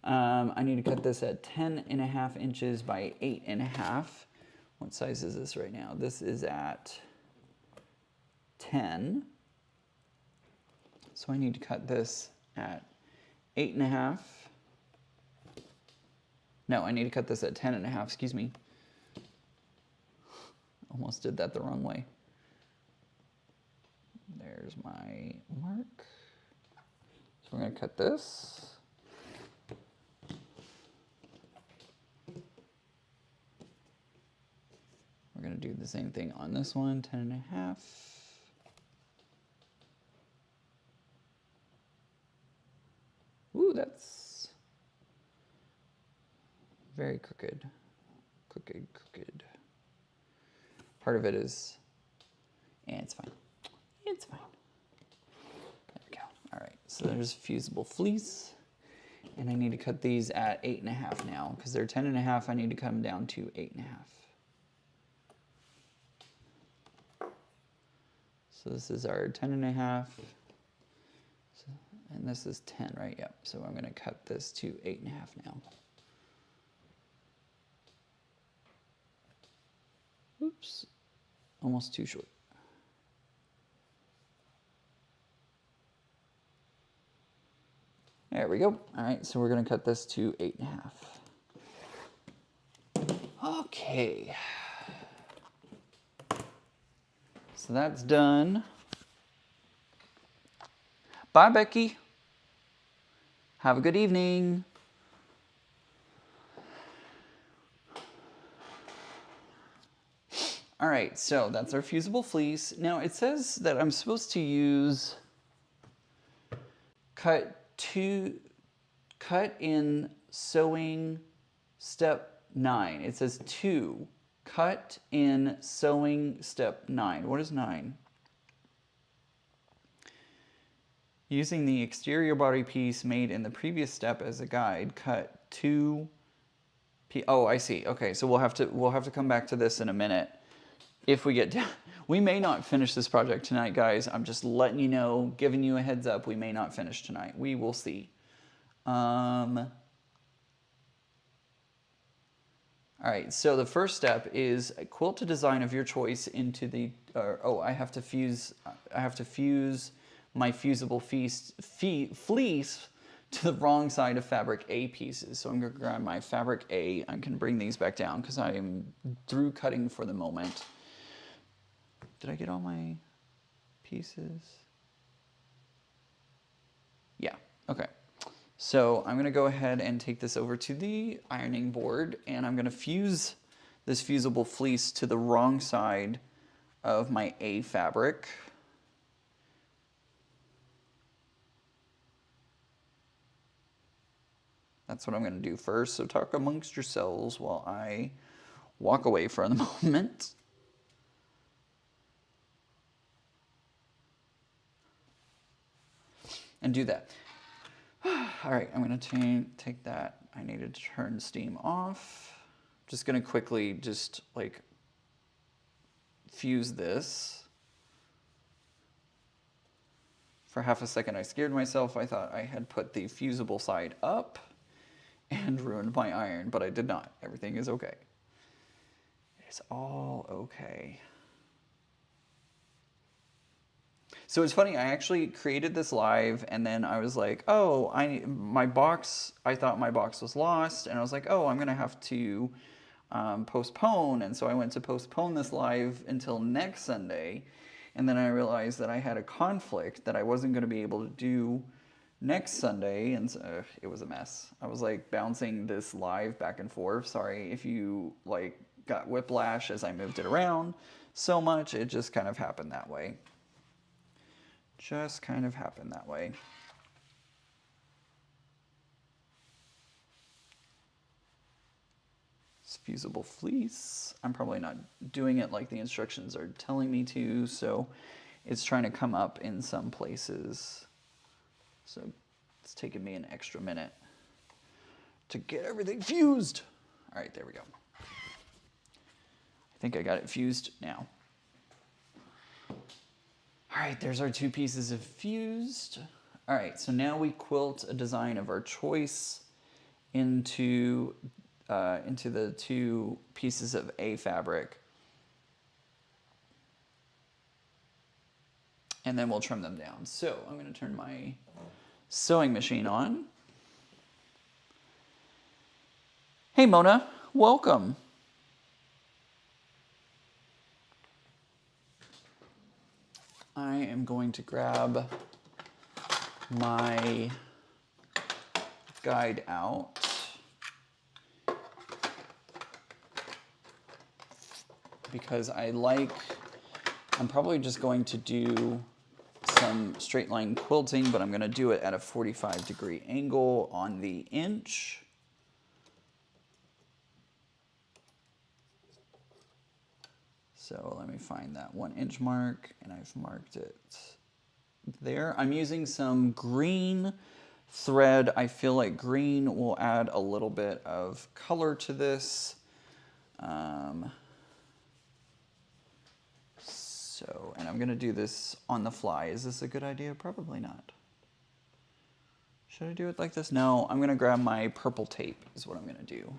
I need to cut this at 10.5 inches by 8.5. What size is this right now? This is at 10. So I need to cut this at 8.5. No, I need to cut this at 10.5, excuse me. Almost did that the wrong way. There's my mark. So we're gonna cut this. We're gonna do the same thing on this one, 10.5. Ooh, that's very crooked. Crooked. Part of it is, yeah, it's fine. It's fine. There we go. All right, so there's fusible fleece. And I need to cut these at 8.5 now. Because they're 10.5, I need to cut them down to 8.5. So this is our 10.5. And this is 10, right? Yep. So I'm going to cut this to 8.5 now. Oops. Almost too short. There we go. All right, so we're going to cut this to 8.5. Okay. So that's done. Bye, Becky. Have a good evening. All right, so that's our fusible fleece. Now it says that I'm supposed to use cut in sewing step 9. It says 2, cut in sewing step 9. What is 9? Using the exterior body piece made in the previous step as a guide, cut 2. Oh, I see. Okay, so we'll have to come back to this in a minute. If we get down, we may not finish this project tonight, guys. I'm just letting you know, giving you a heads up. We may not finish tonight. We will see. All right. So the first step is quilt a design of your choice into the. I have to fuse my fusible fleece to the wrong side of fabric A pieces. So I'm going to grab my fabric A. I can bring these back down because I am through cutting for the moment. Did I get all my pieces? Yeah, okay. So I'm gonna go ahead and take this over to the ironing board, and I'm gonna fuse this fusible fleece to the wrong side of my A fabric. That's what I'm gonna do first. So talk amongst yourselves while I walk away for the moment. And do that. All right, I'm gonna take that. I need to turn steam off. Just gonna quickly just like fuse this. For half a second I scared myself. I thought I had put the fusible side up and ruined my iron, but I did not. Everything is okay. It's all okay. So it's funny, I actually created this live and then I was like, oh, I thought my box was lost, and I was like, oh, I'm gonna have to postpone, and so I went to postpone this live until next Sunday, and then I realized that I had a conflict that I wasn't gonna be able to do next Sunday, and so it was a mess. I was like bouncing this live back and forth. Sorry if you like got whiplash as I moved it around so much. It just kind of happened that way. Just kind of happened that way. It's fusible fleece. I'm probably not doing it like the instructions are telling me to, so it's trying to come up in some places. So it's taking me an extra minute to get everything fused. All right, there we go. I think I got it fused now. All right, there's our 2 pieces of fused. All right, so now we quilt a design of our choice into the 2 pieces of A fabric. And then we'll trim them down. So I'm going to turn my sewing machine on. Hey Mona, welcome. I am going to grab my guide out. Because I'm probably just going to do some straight line quilting, but I'm going to do it at a 45-degree angle on the inch. So let me find that 1-inch mark, and I've marked it there. I'm using some green thread. I feel like green will add a little bit of color to this. And I'm going to do this on the fly. Is this a good idea? Probably not. Should I do it like this? No, I'm going to grab my purple tape is what I'm going to do. I'm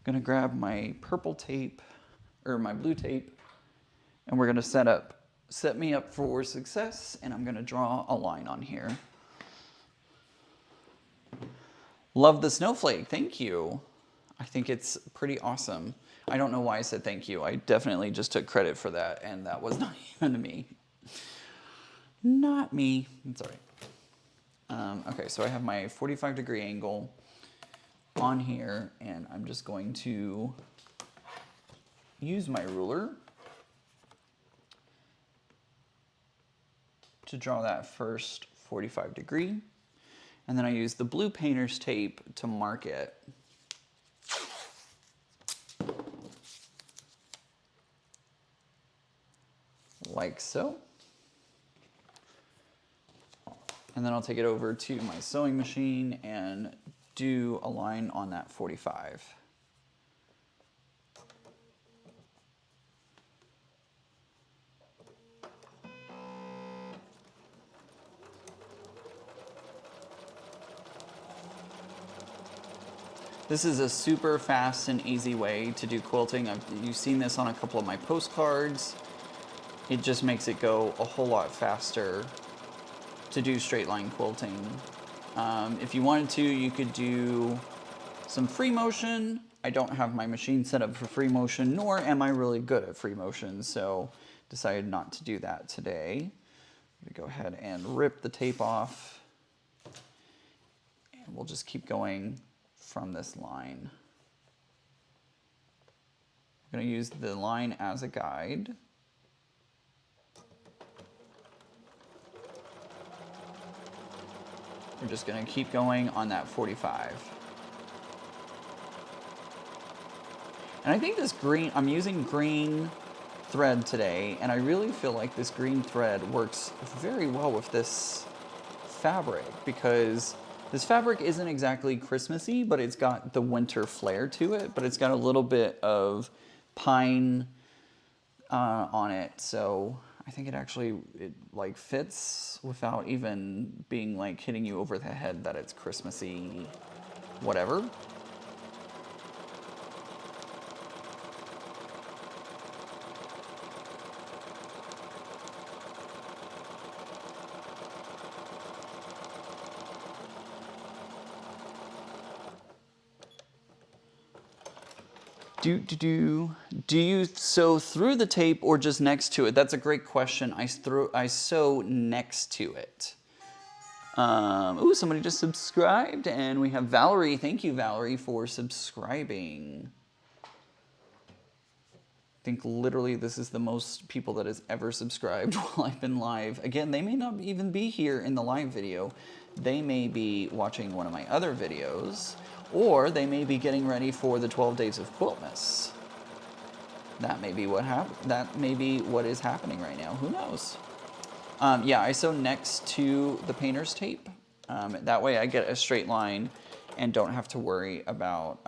going to grab my purple tape, or my blue tape, and we're going to set me up for success, and I'm going to draw a line on here. Love the snowflake. Thank you. I think it's pretty awesome. I don't know why I said thank you. I definitely just took credit for that, and that was not even me. Not me. It's all right. Okay, so I have my 45-degree angle on here, and I'm just going to use my ruler to draw that first 45-degree, and then I use the blue painter's tape to mark it. Like so. And then I'll take it over to my sewing machine and do a line on that 45. This is a super fast and easy way to do quilting. You've seen this on a couple of my postcards. It just makes it go a whole lot faster to do straight line quilting. If you wanted to, you could do some free motion. I don't have my machine set up for free motion, nor am I really good at free motion, so decided not to do that today. I'm gonna go ahead and rip the tape off, and we'll just keep going from this line. I'm gonna use the line as a guide. We're just going to keep going on that 45. And I think this green, I'm using green thread today, and I really feel like this green thread works very well with this fabric, because this fabric isn't exactly Christmassy, but it's got the winter flair to it, but it's got a little bit of pine on it, so I think it like fits without even being like hitting you over the head that it's Christmassy, whatever. Do you sew through the tape or just next to it? That's a great question. I sew next to it. Ooh, somebody just subscribed, and we have Valerie. Thank you, Valerie, for subscribing. I think literally this is the most people that has ever subscribed while I've been live. Again, they may not even be here in the live video. They may be watching one of my other videos, or they may be getting ready for the 12 days of Quiltmas. That may be what is happening right now. Who knows? Yeah, I sew next to the painter's tape. That way I get a straight line and don't have to worry about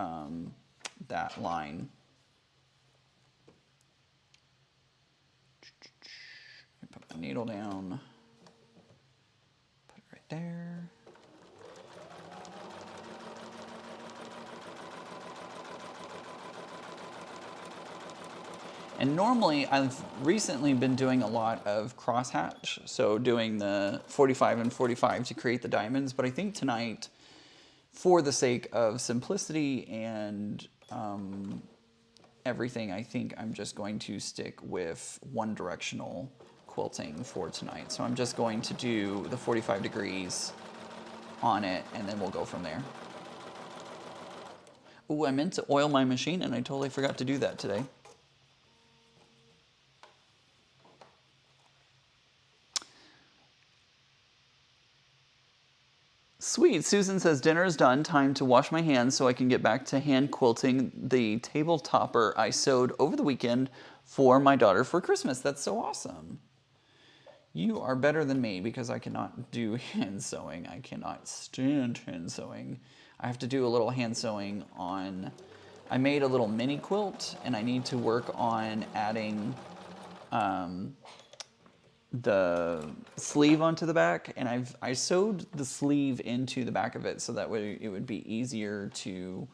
that line. Put my needle down, put it right there. And normally, I've recently been doing a lot of crosshatch, so doing the 45 and 45 to create the diamonds, but I think tonight, for the sake of simplicity and everything, I think I'm just going to stick with one directional quilting for tonight. So I'm just going to do the 45 degrees on it, and then we'll go from there. Ooh, I meant to oil my machine, and I totally forgot to do that today. Sweet. Susan says, dinner is done. Time to wash my hands so I can get back to hand quilting the table topper I sewed over the weekend for my daughter for Christmas. That's so awesome. You are better than me because I cannot do hand sewing. I cannot stand hand sewing. I have to do a little hand sewing on... I made a little mini quilt, and I need to work on adding the sleeve onto the back, and I sewed the sleeve into the back of it so that way it would be easier to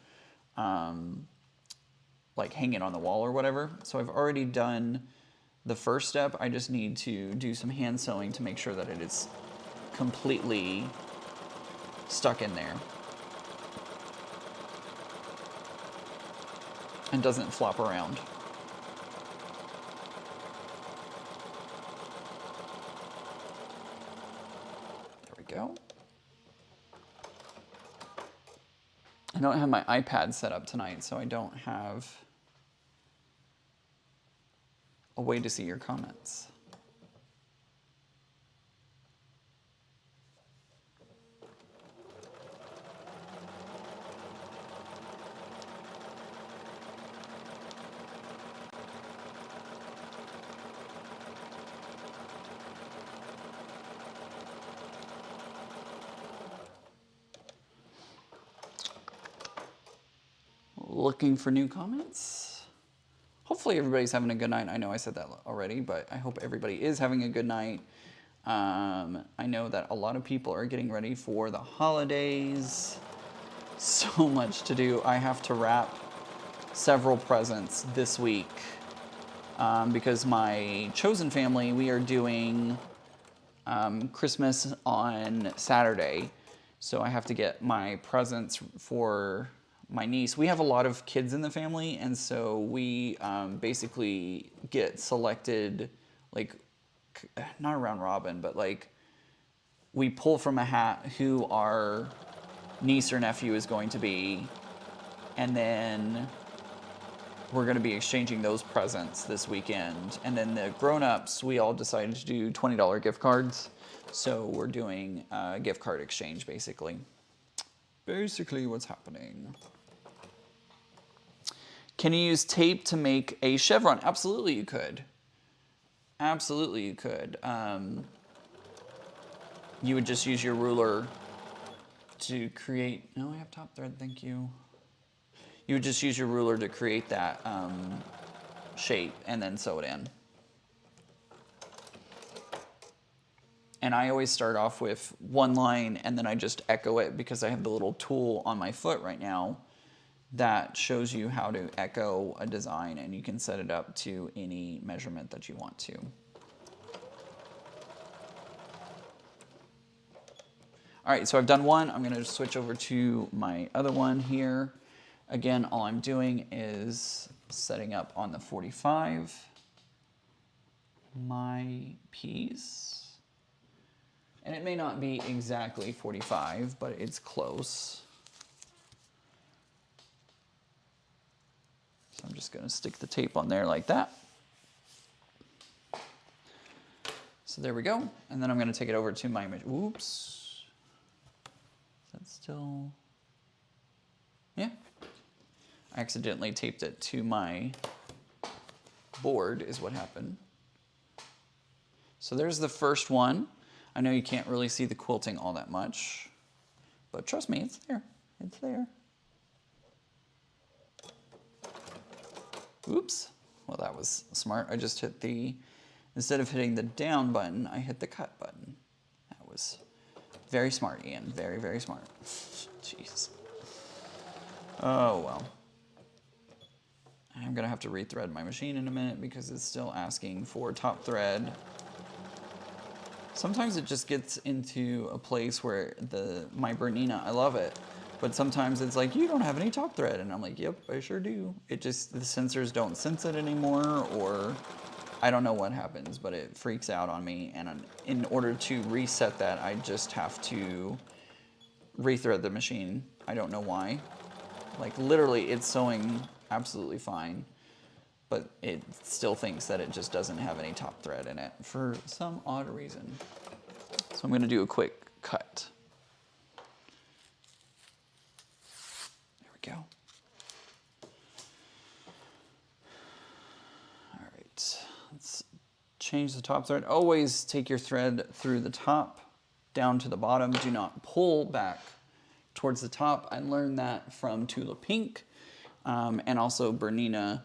like hang it on the wall or whatever. So I've already done the first step. I just need to do some hand sewing to make sure that it is completely stuck in there and doesn't flop around. Go. I don't have my iPad set up tonight, so I don't have a way to see your comments. Looking for new comments. Hopefully everybody's having a good night. I know I said that already, but I hope everybody is having a good night. I know that a lot of people are getting ready for the holidays. So much to do. I have to wrap several presents this week because my chosen family, we are doing Christmas on Saturday. So I have to get my presents for my niece. We have a lot of kids in the family, and so we basically get selected, like, not around robin, but like we pull from a hat who our niece or nephew is going to be, and then we're going to be exchanging those presents this weekend. And then the grown-ups, we all decided to do $20 gift cards. So we're doing a gift card exchange, basically. Basically what's happening. Can you use tape to make a chevron? Absolutely you could. Absolutely you could. You would just use your ruler to create... No, I have top thread, thank you. You would just use your ruler to create that shape and then sew it in. And I always start off with one line and then I just echo it because I have the little tool on my foot right now that shows you how to echo a design, and you can set it up to any measurement that you want to. All right, so I've done one. I'm gonna switch over to my other one here. Again, all I'm doing is setting up on the 45 my piece. And it may not be exactly 45, but it's close. So I'm just gonna stick the tape on there like that. So there we go. And then I'm gonna take it over to my, oops. Is that still, yeah. I accidentally taped it to my board is what happened. So there's the first one. I know you can't really see the quilting all that much, but trust me, it's there. It's there. Oops. Well, that was smart. I just hit the, instead of hitting the down button, I hit the cut button. That was very smart, Ian. Very, very smart. Jeez. Oh, well. I'm going to have to rethread my machine in a minute because it's still asking for top thread. Sometimes it just gets into a place where my Bernina, I love it, but sometimes it's like, you don't have any top thread. And I'm like, yep, I sure do. It just, the sensors don't sense it anymore, or I don't know what happens, but it freaks out on me. And in order to reset that, I just have to rethread the machine. I don't know why. Like literally it's sewing absolutely fine, but it still thinks that it just doesn't have any top thread in it for some odd reason. So I'm going to do a quick cut. There we go. All right, let's change the top thread. Always take your thread through the top, down to the bottom. Do not pull back towards the top. I learned that from Tula Pink, and also Bernina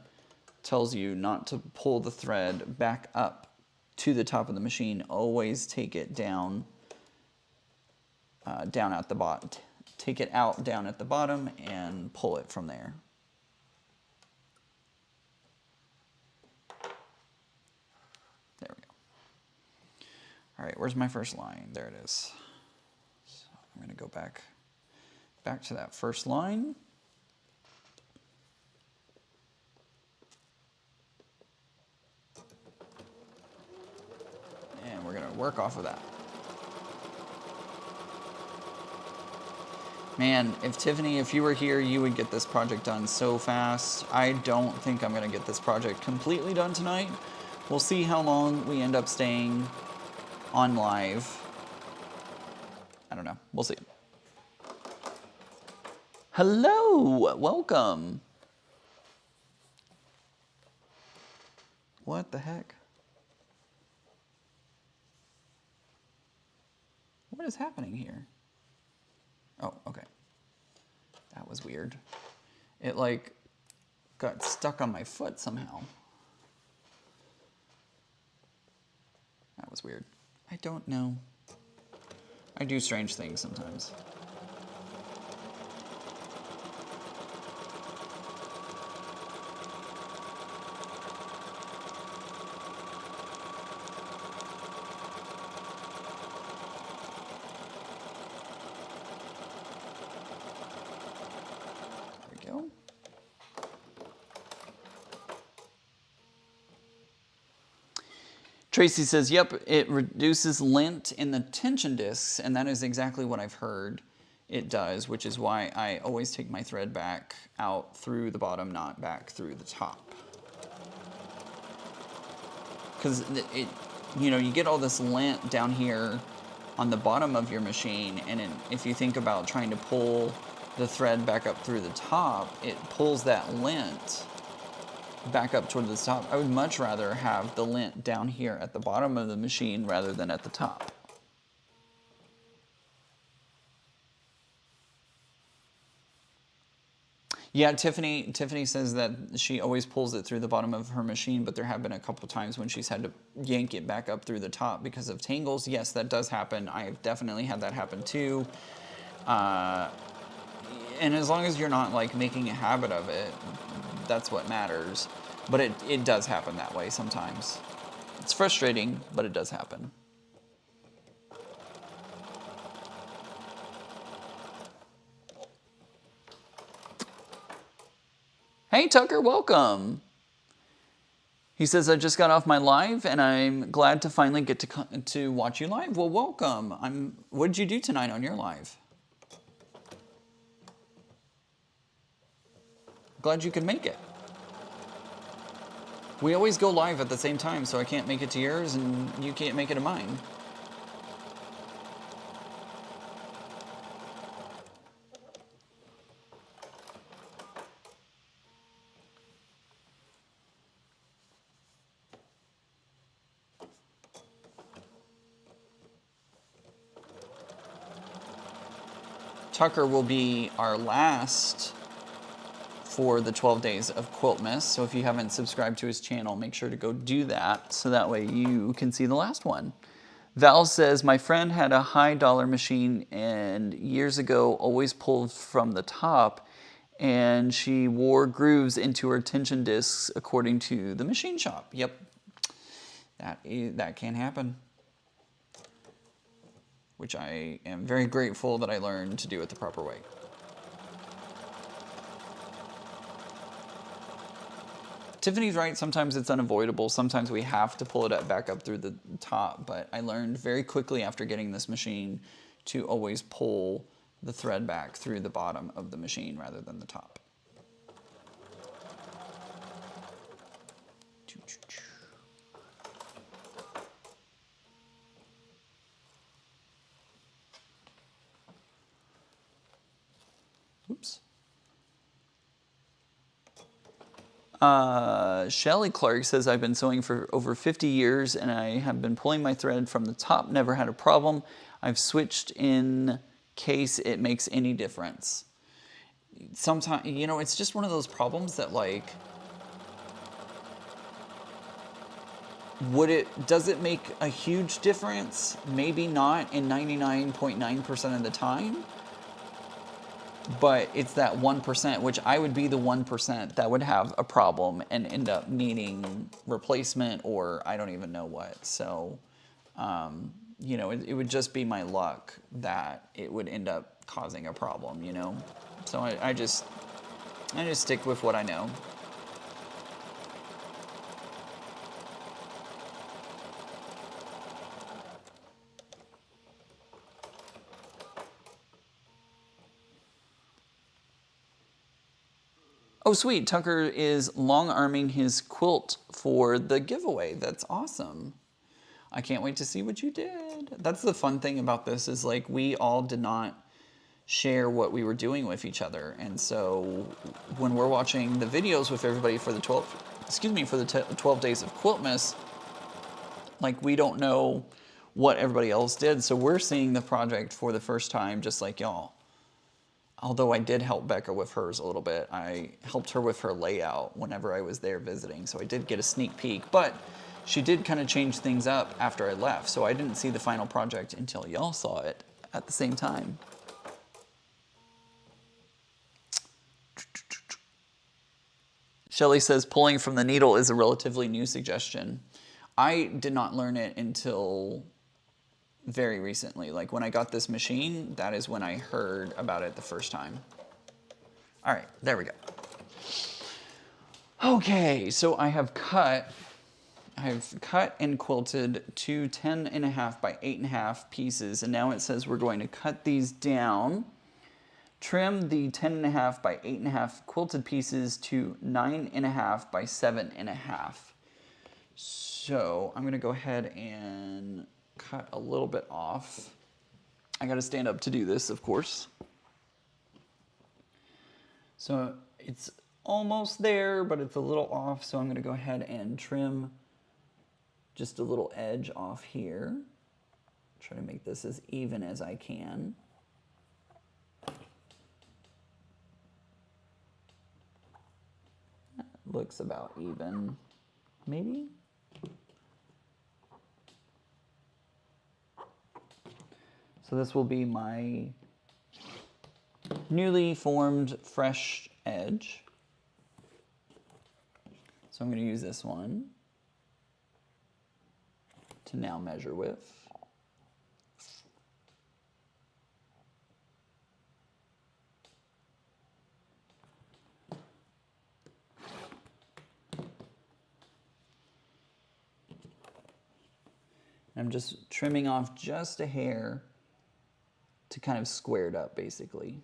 tells you not to pull the thread back up to the top of the machine. Always take it down, down at the bottom. Take it out down at the bottom and pull it from there. There we go. All right, where's my first line? There it is. So I'm going to go back to that first line. And we're going to work off of that. Man, Tiffany, if you were here, you would get this project done so fast. I don't think I'm going to get this project completely done tonight. We'll see how long we end up staying on live. I don't know. We'll see. Hello, welcome. What the heck? What is happening here? Oh, okay. That was weird. It like got stuck on my foot somehow. That was weird. I don't know. I do strange things sometimes. Tracy says, yep, it reduces lint in the tension discs, and that is exactly what I've heard it does, which is why I always take my thread back out through the bottom, not back through the top. Because you know, you get all this lint down here on the bottom of your machine, and if you think about trying to pull the thread back up through the top, it pulls that lint back up toward the top. I would much rather have the lint down here at the bottom of the machine rather than at the top. Yeah, Tiffany says that she always pulls it through the bottom of her machine, but there have been a couple of times when she's had to yank it back up through the top because of tangles. Yes, that does happen. I've definitely had that happen too. And as long as you're not like making a habit of it, that's what matters. But it does happen that way sometimes. It's frustrating, but it does happen. Hey Tucker, welcome. He says, I just got off my live and I'm glad to finally get to watch you live. Well, welcome. What did you do tonight on your live? Glad you could make it. We always go live at the same time, so I can't make it to yours and you can't make it to mine. Tucker will be our last for the 12 days of Quiltmas. So if you haven't subscribed to his channel, make sure to go do that so that way you can see the last one. Val says, my friend had a high dollar machine and years ago always pulled from the top, and she wore grooves into her tension discs according to the machine shop. Yep, that can happen, which I am very grateful that I learned to do it the proper way. Tiffany's right, sometimes it's unavoidable. Sometimes we have to pull it back up through the top, but I learned very quickly after getting this machine to always pull the thread back through the bottom of the machine rather than the top. Oops. Shelly Clark says, I've been sewing for over 50 years and I have been pulling my thread from the top, never had a problem. I've switched in case it makes any difference. Sometimes, you know, it's just one of those problems that, like, does it make a huge difference? Maybe not in 99.9% of the time. But it's that 1%, which I would be the 1% that would have a problem and end up needing replacement or I don't even know what. So, you know, it would just be my luck that it would end up causing a problem, you know? So I just stick with what I know. Oh, sweet. Tucker is long-arming his quilt for the giveaway. That's awesome. I can't wait to see what you did. That's the fun thing about this is, like, we all did not share what we were doing with each other. And so when we're watching the videos with everybody for the 12 days of Quiltmas, like, we don't know what everybody else did. So we're seeing the project for the first time, just like y'all. Although I did help Becca with hers a little bit. I helped her with her layout whenever I was there visiting, so I did get a sneak peek, but she did kind of change things up after I left, so I didn't see the final project until y'all saw it at the same time. Shelly says, pulling from the needle is a relatively new suggestion. I did not learn it until very recently. Like, when I got this machine, that is when I heard about it the first time. All right, there we go. Okay, so I've cut and quilted two 10.5 by 8.5 pieces, and now it says we're going to cut these down, trim the 10.5 by 8.5 quilted pieces to 9.5 by 7.5. So I'm gonna go ahead and cut a little bit off. I gotta stand up to do this, of course. So it's almost there, but it's a little off, so I'm gonna go ahead and trim just a little edge off here. Try to make this as even as I can. That looks about even, maybe? So this will be my newly formed fresh edge. So I'm going to use this one to now measure with. I'm just trimming off just a hair to kind of square it up, basically.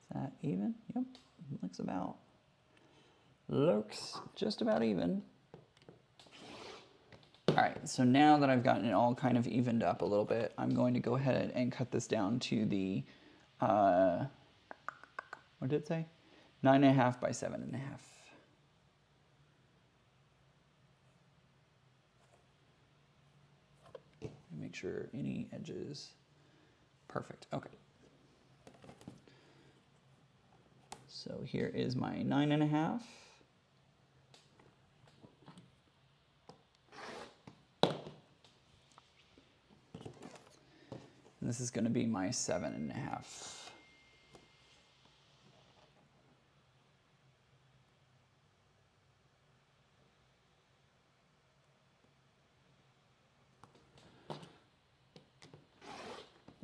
Is that even? Yep, looks just about even. All right, so now that I've gotten it all kind of evened up a little bit, I'm going to go ahead and cut this down to the, what did it say? 9.5 by 7.5. Make sure any edges, perfect, okay. So here is my 9.5. And this is going to be my 7.5.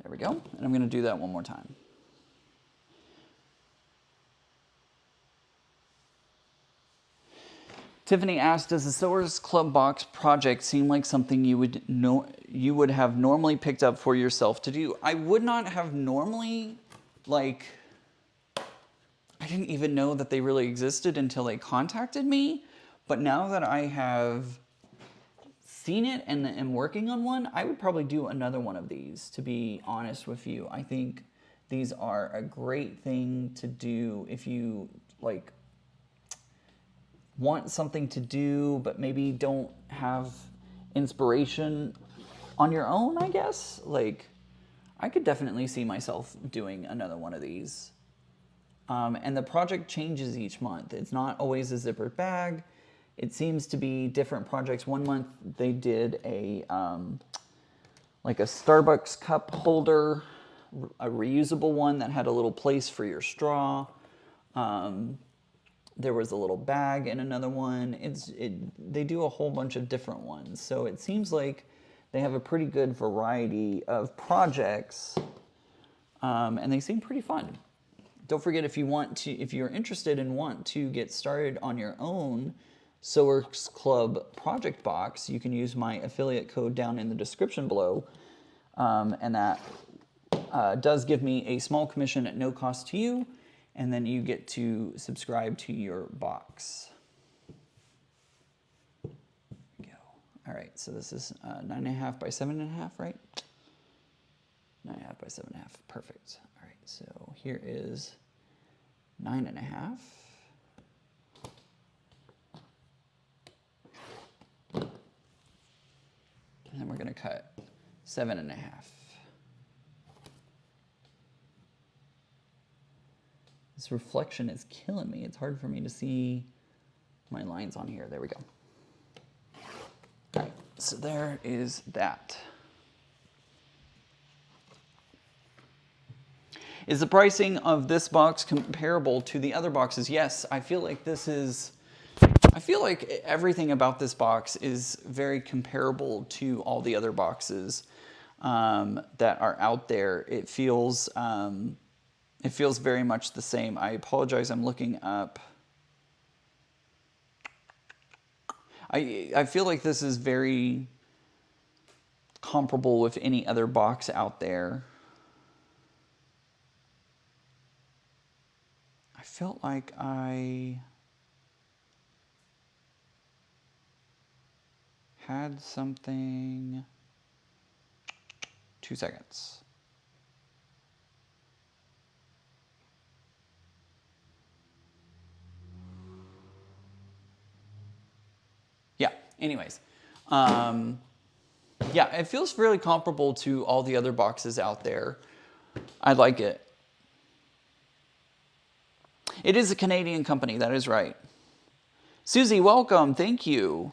There we go. And I'm going to do that one more time. Tiffany asked, does the Sewers Club box project seem like something you would have normally picked up for yourself to do? I would not have normally, like, I didn't even know that they really existed until they contacted me. But now that I have seen it and am working on one, I would probably do another one of these, to be honest with you. I think these are a great thing to do if you, like, want something to do, but maybe don't have inspiration on your own, I guess. Like, I could definitely see myself doing another one of these. And the project changes each month. It's not always a zippered bag. It seems to be different projects. One month they did a, like a Starbucks cup holder, a reusable one that had a little place for your straw. There was a little bag in another one. They do a whole bunch of different ones. So it seems like they have a pretty good variety of projects, and they seem pretty fun. Don't forget, if you're interested and want to get started on your own Sewers Club project box, you can use my affiliate code down in the description below, and that does give me a small commission at no cost to you. And then you get to subscribe to your box. There we go. All right, so this is 9.5 by 7.5, right? 9.5 by 7.5, perfect. All right, so here is 9.5. And then we're gonna cut 7.5. This reflection is killing me. It's hard for me to see my lines on here. There we go. All right, so there is that. Is the pricing of this box comparable to the other boxes? Yes, I feel like everything about this box is very comparable to all the other boxes that are out there. It feels very much the same. I apologize, I'm looking up. I feel like this is very comparable with any other box out there. I felt like I had something. 2 seconds. Yeah, anyways. Yeah, it feels really comparable to all the other boxes out there. I like it. It is a Canadian company, that is right. Susie, welcome, thank you.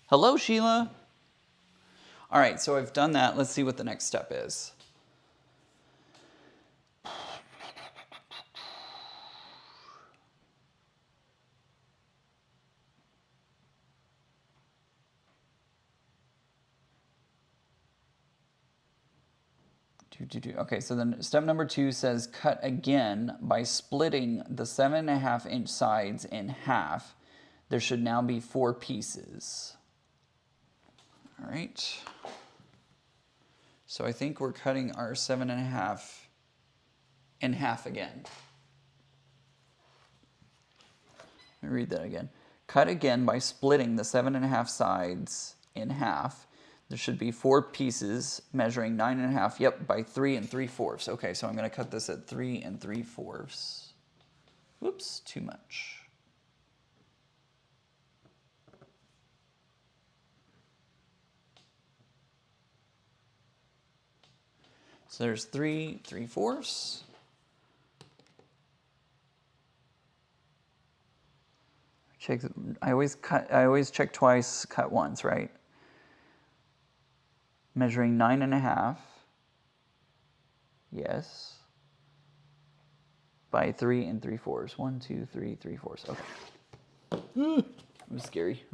Hello, Sheila. All right, so I've done that. Let's see what the next step is. Okay, so then step number 2 says cut again by splitting the 7.5-inch sides in half. There should now be 4 pieces. All right. So I think we're cutting our 7.5 in half again. Let me me read that again. Cut again by splitting the 7.5 sides in half. There should be 4 pieces measuring 9.5, yep, by 3 3/4. Okay, so I'm going to cut this at 3 3/4. Whoops, too much. So there's 3 3/4. Check. I always check twice, cut once, right? Measuring 9.5. Yes. By 3 3/4. 1, 2, 3 3/4. Okay. It was scary.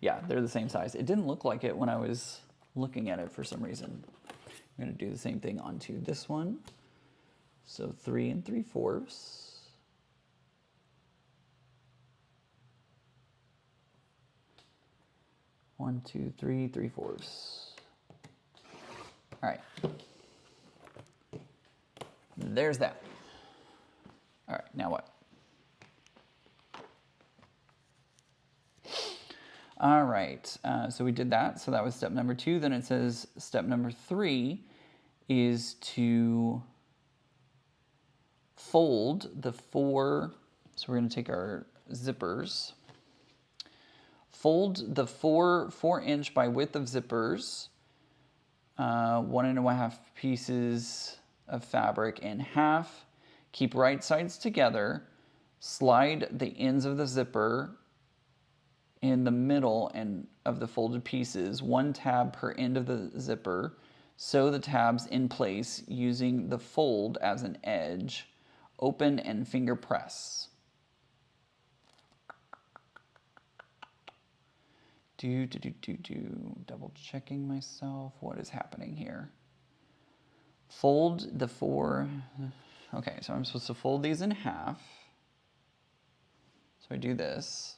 Yeah, they're the same size. It didn't look like it when I was looking at it for some reason. I'm going to do the same thing onto this one. So 3 3/4. 1, 2, 3 3/4. All right. There's that. All right, now what? All right, so we did that. So that was step number 2. Then it says step number 3 is to fold the 4. So we're going to take our zippers. Fold the 4-inch by width of zippers, 1.5 pieces of fabric in half. Keep right sides together. Slide the ends of the zipper in the middle and of the folded pieces, 1 tab per end of the zipper. Sew the tabs in place using the fold as an edge. Open and finger press. Double checking myself. What is happening here? Fold the 4. Okay, so I'm supposed to fold these in half. So I do this.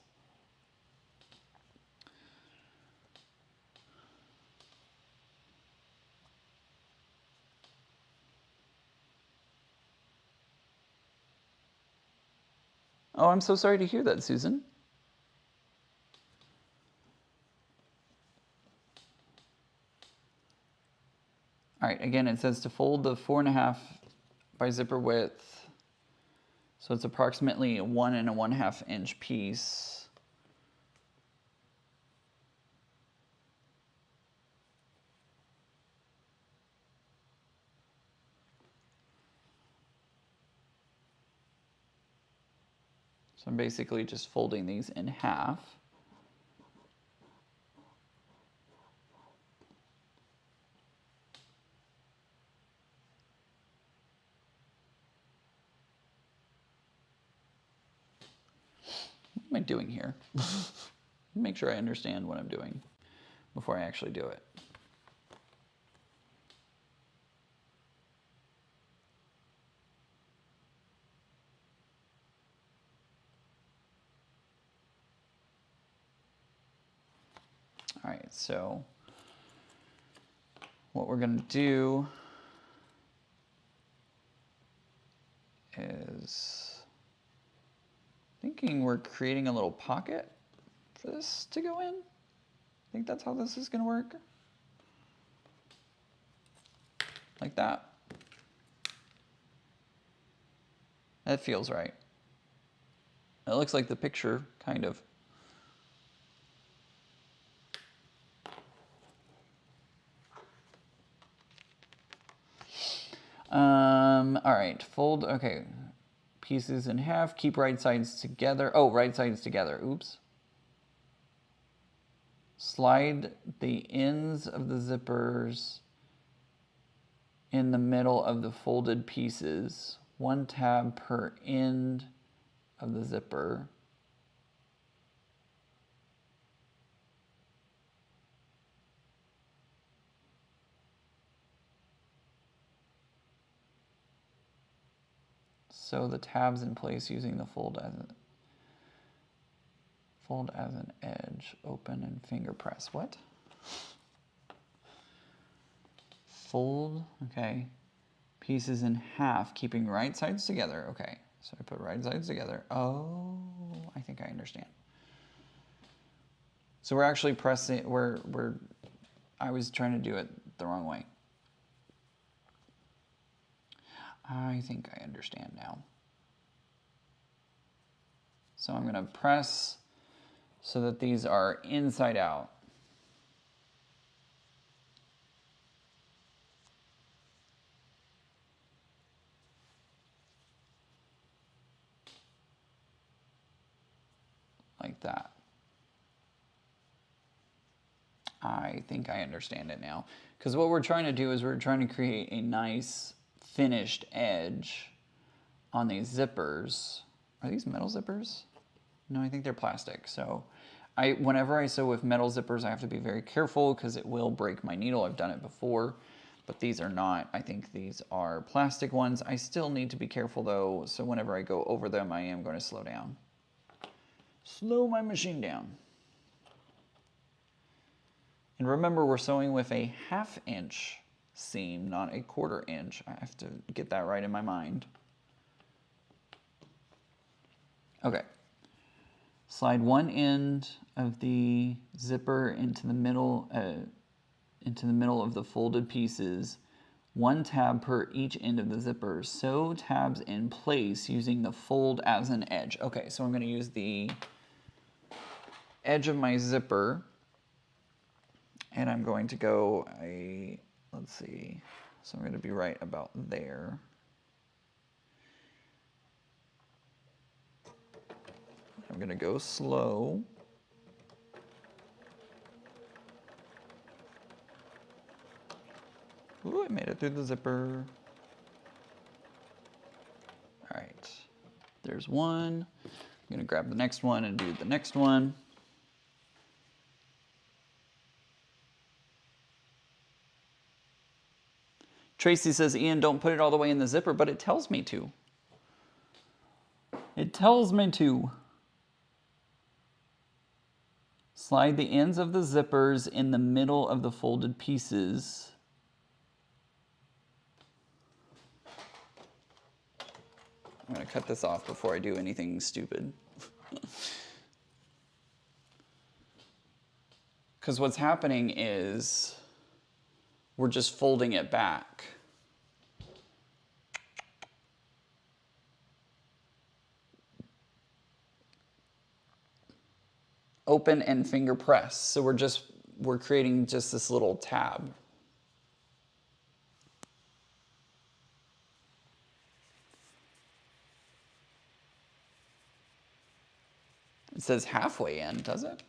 Oh, I'm so sorry to hear that, Susan. All right, again, it says to fold the 4.5 by zipper width. So it's approximately a 1 1/2 inch piece. So I'm basically just folding these in half. What am I doing here? Make sure I understand what I'm doing before I actually do it. All right, so what we're going to do is thinking we're creating a little pocket for this to go in. I think that's how this is going to work. Like that. That feels right. It looks like the picture, kind of. All right, fold, okay. Pieces in half, keep right sides together. Oh, right sides together, oops. Slide the ends of the zippers in the middle of the folded pieces, 1 tab per end of the zipper. Sew the tabs in place using the fold as an edge. Open and finger press. What? Fold, okay. Pieces in half, keeping right sides together. Okay, so I put right sides together. Oh, I think I understand. So we're actually pressing, I was trying to do it the wrong way. I think I understand now. So I'm going to press so that these are inside out. Like that. I think I understand it now. Because what we're trying to do is we're trying to create a nice finished edge on these zippers. Are these metal zippers? No, I think they're plastic. So whenever I sew with metal zippers, I have to be very careful because it will break my needle. I've done it before, but these are not. I think these are plastic ones. I still need to be careful though. So whenever I go over them, I am going to slow down. Slow my machine down. And remember, we're sewing with a 1/2 inch seam, not a 1/4 inch. I have to get that right in my mind. Okay. Slide one end of the zipper into the middle of the folded pieces. 1 tab per each end of the zipper. Sew tabs in place using the fold as an edge. Okay, so I'm going to use the edge of my zipper, and I'm going to go let's see, so I'm going to be right about there. I'm going to go slow. Ooh, I made it through the zipper. All right, there's one. I'm going to grab the next one and do the next one. Tracy says, Ian, don't put it all the way in the zipper, but it tells me to. It tells me to. Slide the ends of the zippers in the middle of the folded pieces. I'm going to cut this off before I do anything stupid. Because what's happening is we're just folding it back. Open and finger press. So we're creating just this little tab. It says halfway in, does it?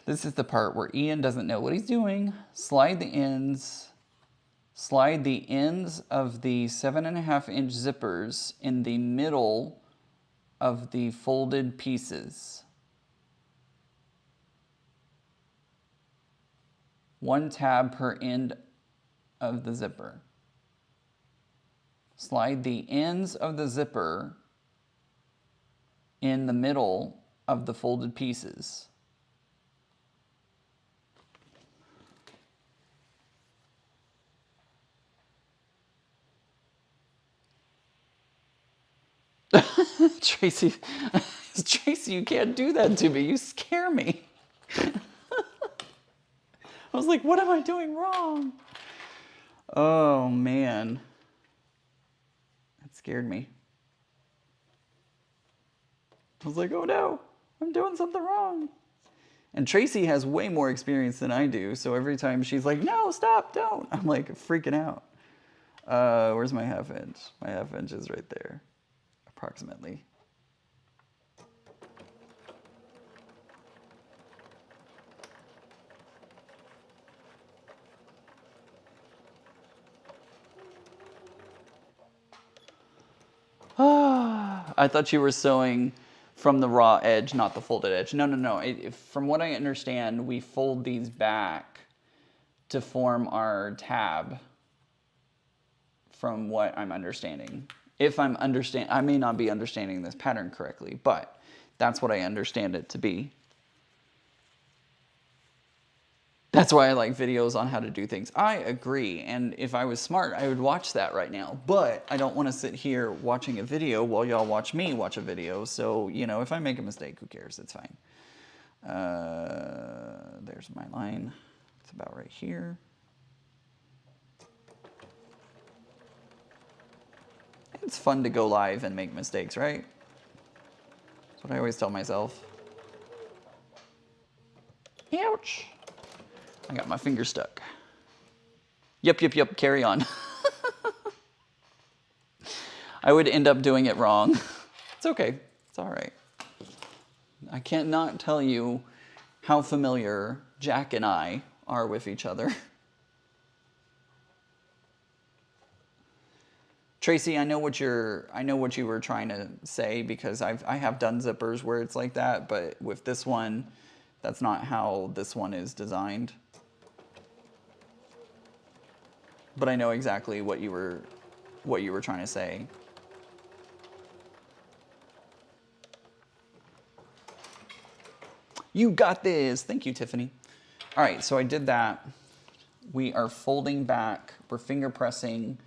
This is the part where Ian doesn't know what he's doing. Slide the ends of the 7.5 inch zippers in the middle of the folded pieces. 1 tab per end of the zipper. Slide the ends of the zipper in the middle of the folded pieces. Tracy, you can't do that to me. You scare me. I was like, what am I doing wrong? Oh, man. That scared me. I was like, oh no, I'm doing something wrong. And Tracy has way more experience than I do, so every time she's like, no, stop, don't, I'm like freaking out. Where's my 1/2 inch? My 1/2 inch is right there, approximately. I thought you were sewing from the raw edge, not the folded edge. No. From what I understand, we fold these back to form our tab, from what I'm understanding. I may not be understanding this pattern correctly, but that's what I understand it to be. That's why I like videos on how to do things. I agree. And if I was smart, I would watch that right now. But I don't want to sit here watching a video while y'all watch me watch a video. So, you know, if I make a mistake, who cares? It's fine. There's my line. It's about right here. It's fun to go live and make mistakes, right? That's what I always tell myself. Ouch. I got my finger stuck. Yep, carry on. I would end up doing it wrong. It's okay, it's all right. I can't not tell you how familiar Jack and I are with each other. Tracy, I know what you were trying to say, because I have done zippers where it's like that, but with this one, that's not how this one is designed. But I know exactly what you were trying to say. You got this. Thank you, Tiffany. All right, so I did that. We are folding back. We're finger pressing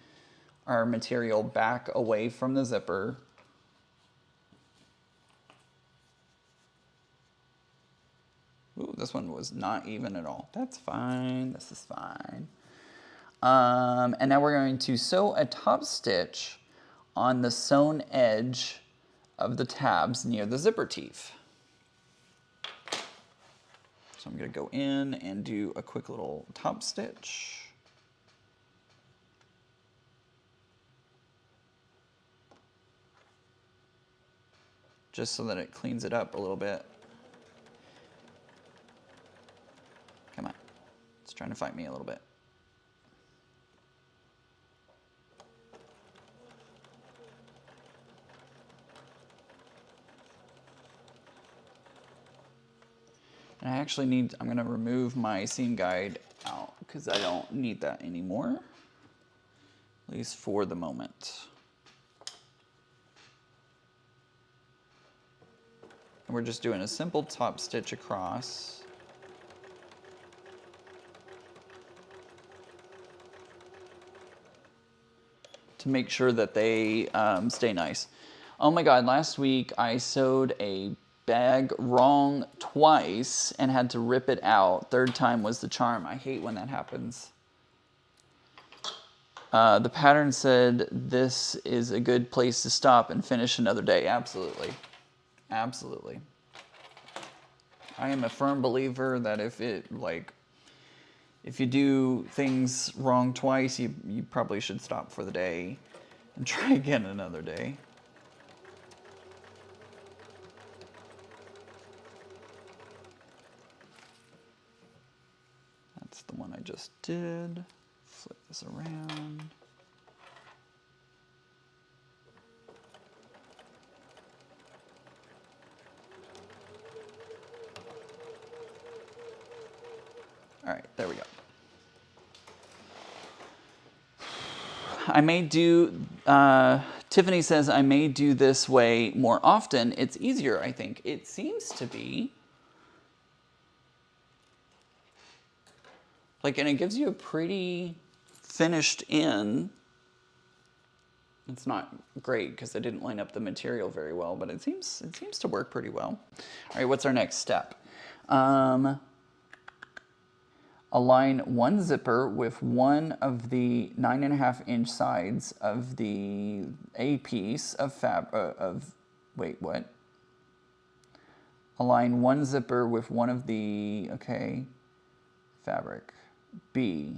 our material back away from the zipper. Ooh, this one was not even at all. That's fine. This is fine. And now we're going to sew a top stitch on the sewn edge of the tabs near the zipper teeth. So I'm going to go in and do a quick little top stitch. Just so that it cleans it up a little bit. Come on, it's trying to fight me a little bit. And I actually I'm gonna remove my seam guide out because I don't need that anymore, at least for the moment. And we're just doing a simple top stitch across. To make sure that they stay nice. Oh my God, last week I sewed a bag wrong twice and had to rip it out. Third time was the charm. I hate when that happens. The pattern said this is a good place to stop and finish another day. Absolutely. Absolutely. I am a firm believer that if you do things wrong twice, you probably should stop for the day and try again another day. That's the one I just did. Flip this around. All right, there we go. I may do, Tiffany says, I may do this way more often. It's easier, I think. It seems to be. Like, and it gives you a pretty finished in. It's not great because I didn't line up the material very well, but it seems to work pretty well. All right, what's our next step? Align one zipper with one of the 9.5-inch sides of the A piece of Align one zipper with one of the, fabric B.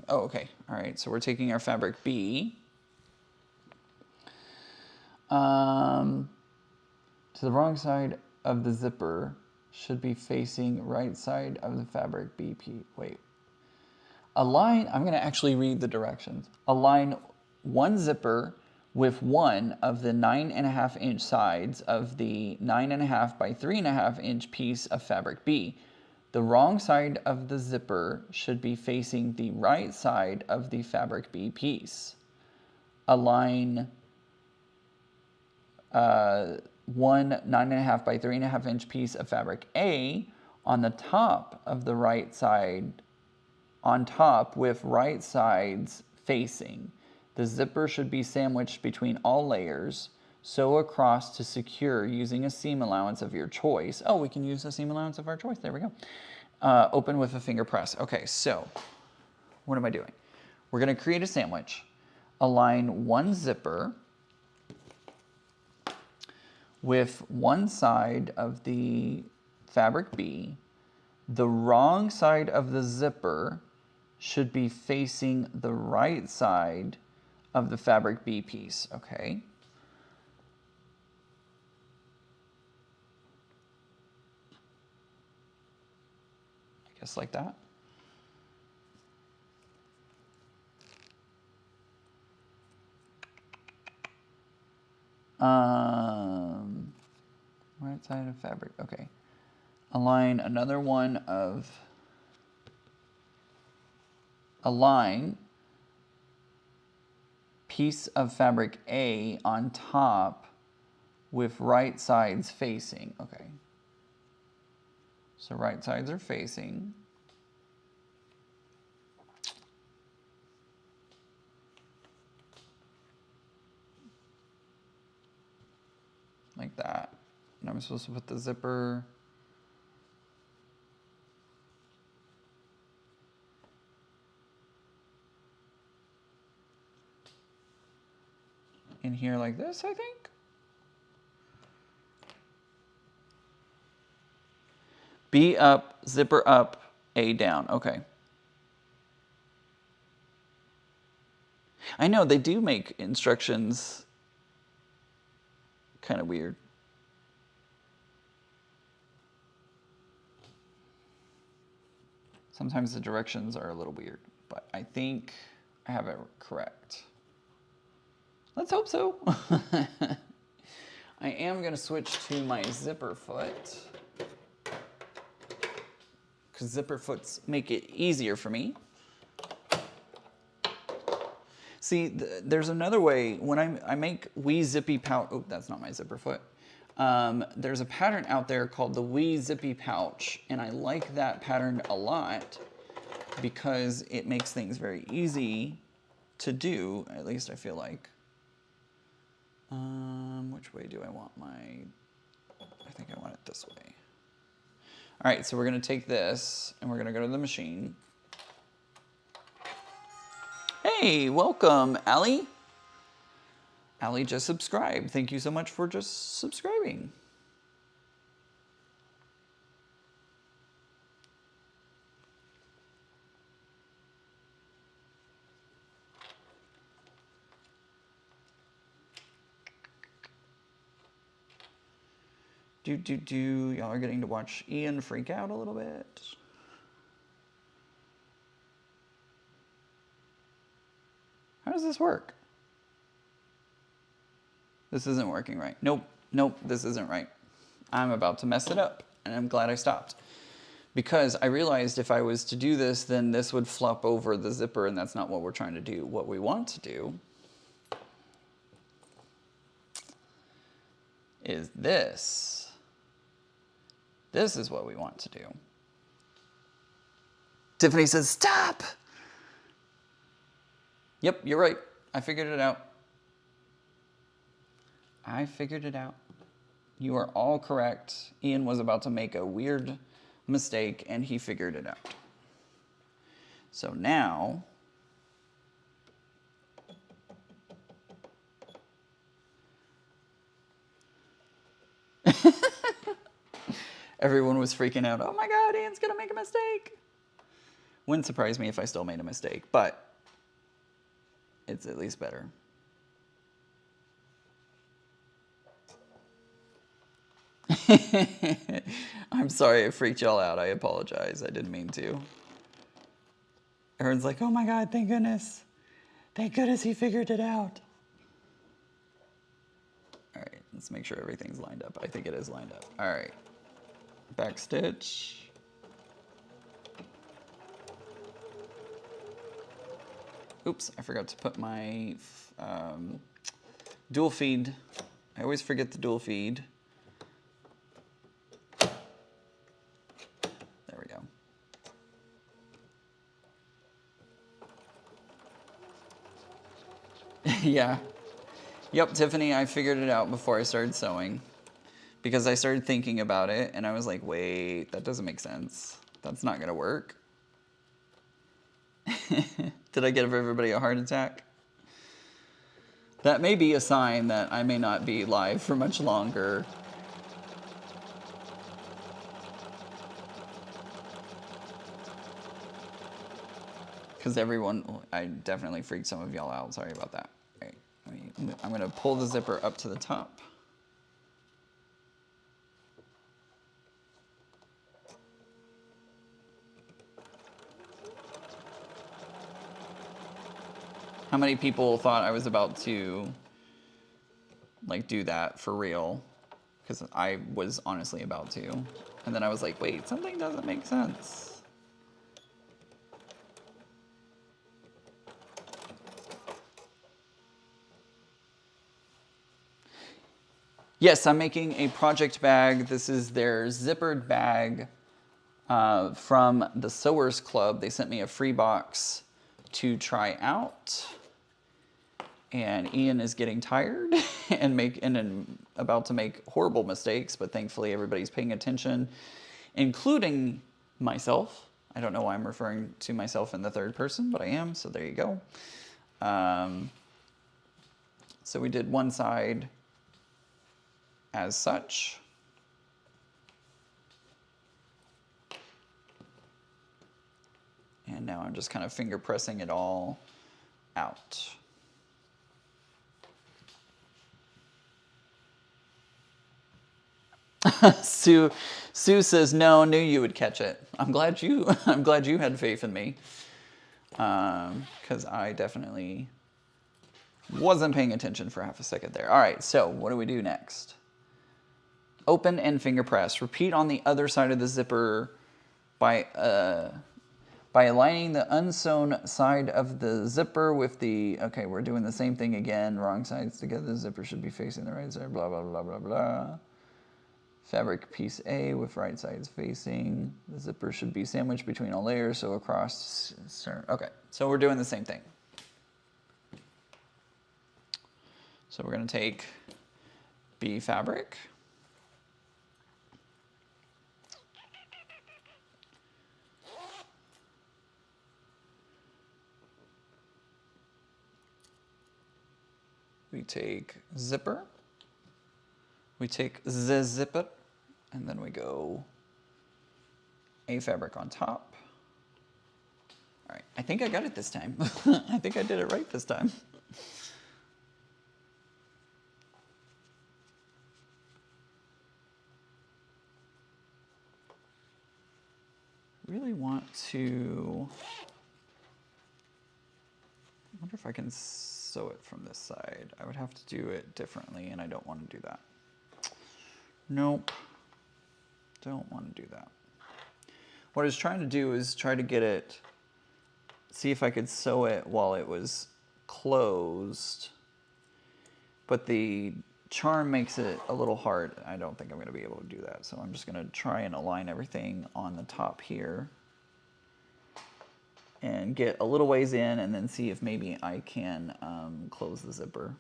Okay, all right, so we're taking our fabric B. To the wrong side of the zipper should be facing right side of the fabric BP. Align, I'm going to actually read the directions. Align one zipper with one of the 9.5-inch sides of the 9.5 by 3.5-inch piece of fabric B. The wrong side of the zipper should be facing the right side of the fabric B piece. Align one 9.5 by 3.5 inch piece of fabric A on the top of the right side, on top with right sides facing. The zipper should be sandwiched between all layers. Sew across to secure using a seam allowance of your choice. Oh, we can use a seam allowance of our choice. There we go. Open with a finger press. Okay, so what am I doing? We're going to create a sandwich. Align one zipper with one side of the fabric B. The wrong side of the zipper should be facing the right side of the fabric B piece, okay? I guess like that. Right side of fabric, okay. Align another one of, align piece of fabric A on top with right sides facing, okay. So right sides are facing. Like that. And I'm supposed to put the zipper in here like this, I think. B up, zipper up, A down. Okay. I know they do make instructions kind of weird. Sometimes the directions are a little weird, but I think I have it correct. Let's hope so. I am going to switch to my zipper foot, because zipper foots make it easier for me. See, there's another way. When I make wee zippy pouch, oh, that's not my zipper foot. There's a pattern out there called the wee zippy pouch, and I like that pattern a lot because it makes things very easy to do, at least I feel like. Which way do I want my, I think I want it this way. All right, so we're gonna take this and we're gonna go to the machine. Hey, welcome, Allie. Allie just subscribed. Thank you so much for just subscribing. Y'all are getting to watch Ian freak out a little bit. How does this work? This isn't working right. Nope, this isn't right. I'm about to mess it up, and I'm glad I stopped. Because I realized if I was to do this, then this would flop over the zipper, and that's not what we're trying to do. What we want to do is this. This is what we want to do. Tiffany says, stop! Yep, you're right. I figured it out. I figured it out. You are all correct. Ian was about to make a weird mistake, and he figured it out. So now, everyone was freaking out. Oh my God, Ian's gonna make a mistake. Wouldn't surprise me if I still made a mistake, but it's at least better. I'm sorry I freaked y'all out. I apologize. I didn't mean to. Aaron's like, oh my God, thank goodness. Thank goodness he figured it out. All right, let's make sure everything's lined up. I think it is lined up. All right, back stitch. Oops, I forgot to put my dual feed. I always forget the dual feed. Yeah. Yep, Tiffany, I figured it out before I started sewing. Because I started thinking about it and I was like, wait, that doesn't make sense. That's not gonna work. Did I give everybody a heart attack? That may be a sign that I may not be live for much longer. Because I definitely freaked some of y'all out. Sorry about that. All right, I'm gonna pull the zipper up to the top. How many people thought I was about to like do that for real? Because I was honestly about to. And then I was like, wait, something doesn't make sense. Yes, I'm making a project bag. This is their zippered bag from the Sewers Club. They sent me a free box to try out. And Ian is getting tired and about to make horrible mistakes, but thankfully everybody's paying attention, including myself. I don't know why I'm referring to myself in the third person, but I am, so there you go. So we did one side as such. And now I'm just kind of finger pressing it all out. Sue says, no, knew you would catch it. I'm glad you had faith in me. Because I definitely wasn't paying attention for half a second there. All right, so what do we do next? Open and finger press. Repeat on the other side of the zipper by aligning the unsewn side of the zipper with the, okay, we're doing the same thing again. Wrong sides together. The zipper should be facing the right side, blah, blah, blah, blah, blah. Fabric piece A with right sides facing. The zipper should be sandwiched between all layers, so across. Okay, so we're doing the same thing. So we're going to take B fabric. We take zipper. We take the zipper. And then we go A fabric on top. All right, I think I got it this time. I think I did it right this time. Really want to, I wonder if I can sew it from this side. I would have to do it differently and I don't want to do that. Nope. Don't want to do that. What I was trying to do is try to get it, see if I could sew it while it was closed, but the charm makes it a little hard. I don't think I'm going to be able to do that, so I'm just going to try and align everything on the top here and get a little ways in and then see if maybe I can close the zipper.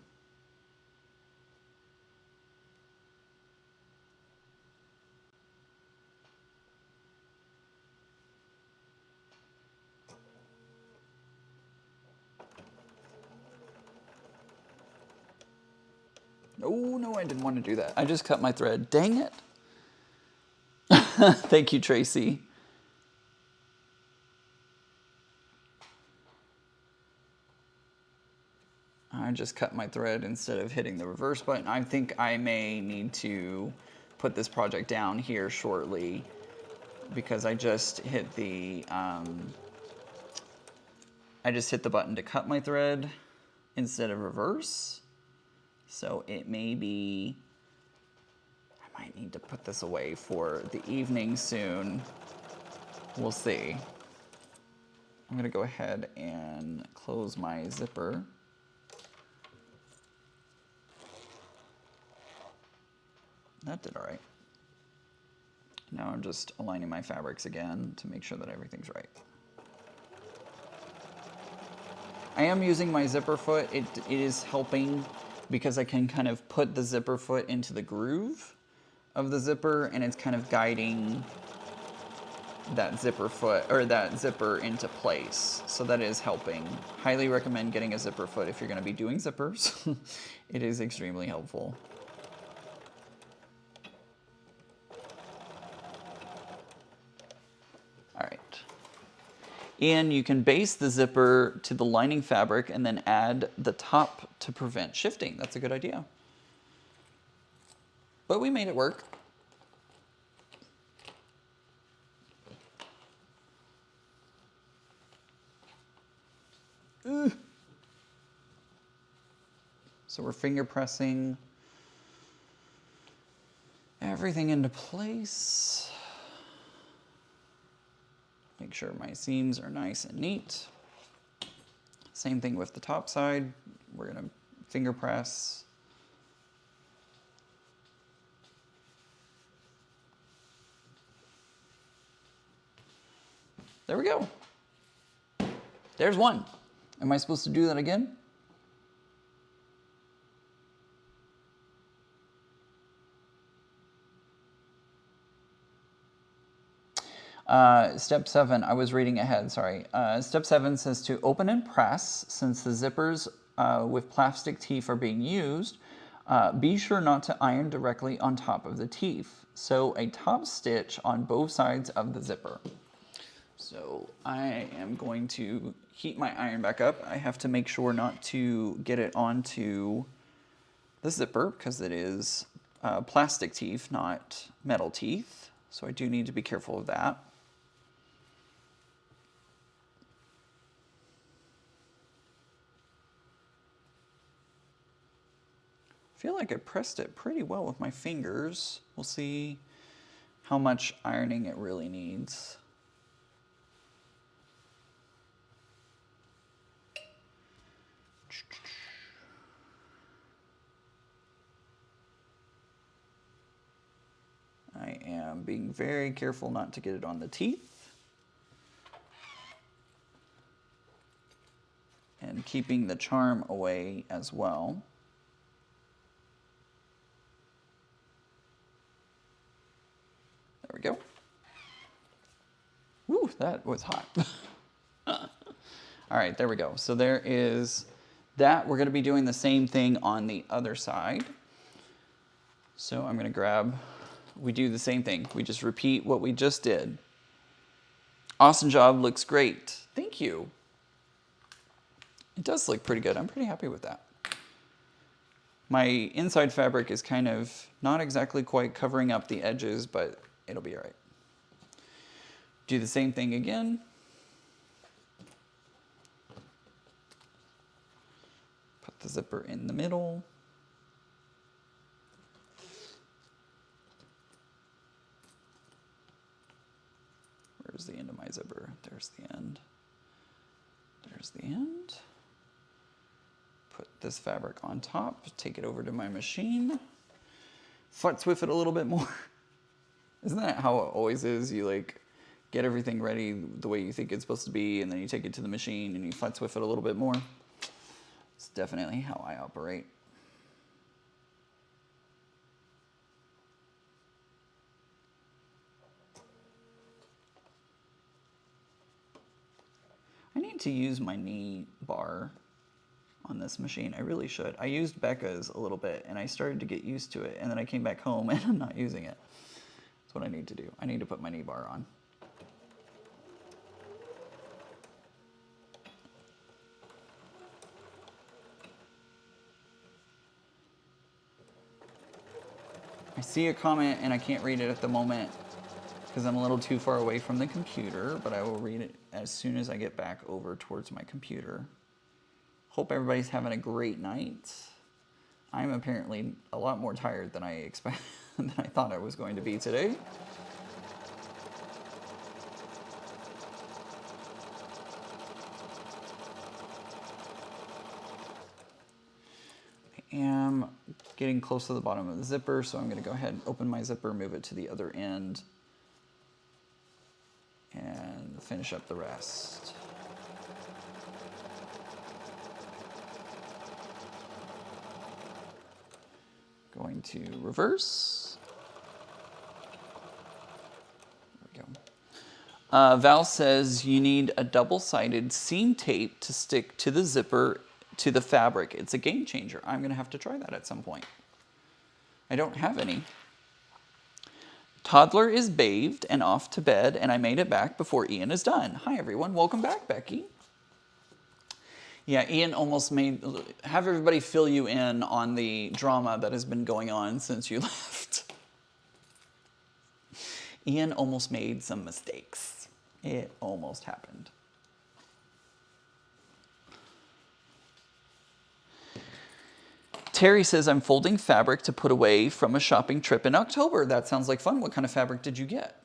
Oh, no, I didn't want to do that. I just cut my thread. Dang it. Thank you, Tracy. I just cut my thread instead of hitting the reverse button. I think I may need to put this project down here shortly because I just hit the button to cut my thread instead of reverse. So it may be, I might need to put this away for the evening soon. We'll see. I'm gonna go ahead and close my zipper. That did all right. Now I'm just aligning my fabrics again to make sure that everything's right. I am using my zipper foot. It is helping because I can kind of put the zipper foot into the groove of the zipper, and it's kind of guiding that zipper foot or that zipper into place. So that is helping. Highly recommend getting a zipper foot if you're going to be doing zippers. It is extremely helpful. All right. And you can base the zipper to the lining fabric and then add the top to prevent shifting. That's a good idea. But we made it work. Ugh. So we're finger pressing everything into place. Make sure my seams are nice and neat. Same thing with the top side. We're gonna finger press. There we go. There's one. Am I supposed to do that again? Step 7, I was reading ahead, sorry. Step 7 says to open and press. Since the zippers with plastic teeth are being used, be sure not to iron directly on top of the teeth. Sew a top stitch on both sides of the zipper. So I am going to heat my iron back up. I have to make sure not to get it onto the zipper because it is plastic teeth, not metal teeth. So I do need to be careful of that. I feel like I pressed it pretty well with my fingers. We'll see how much ironing it really needs. I am being very careful not to get it on the teeth. And keeping the charm away as well. There we go. Woo, that was hot. All right, there we go. So there is that. We're going to be doing the same thing on the other side. So I'm going to grab, we do the same thing. We just repeat what we just did. Awesome job, looks great. Thank you. It does look pretty good. I'm pretty happy with that. My inside fabric is kind of not exactly quite covering up the edges, but it'll be all right. Do the same thing again. Put the zipper in the middle. Where's the end of my zipper? There's the end. There's the end. Put this fabric on top, take it over to my machine. Futz with it a little bit more. Isn't that how it always is? You like get everything ready the way you think it's supposed to be, and then you take it to the machine and you futz with it a little bit more. It's definitely how I operate. I need to use my knee bar on this machine. I really should. I used Becca's a little bit and I started to get used to it, and then I came back home and I'm not using it. That's what I need to do. I need to put my knee bar on. I see a comment and I can't read it at the moment because I'm a little too far away from the computer, but I will read it as soon as I get back over towards my computer. Hope everybody's having a great night. I'm apparently a lot more tired than I thought I was going to be today. I am getting close to the bottom of the zipper, so I'm going to go ahead and open my zipper, move it to the other end, and finish up the rest. going to reverse. There we go. Val says you need a double-sided seam tape to stick to the zipper to the fabric. It's a game changer. I'm going to have to try that at some point. I don't have any. Toddler is bathed and off to bed, and I made it back before Ian is done. Hi, everyone. Welcome back, Becky. Yeah, Ian almost made... Have everybody fill you in on the drama that has been going on since you left. Ian almost made some mistakes. It almost happened. Terry says, I'm folding fabric to put away from a shopping trip in October. That sounds like fun. What kind of fabric did you get?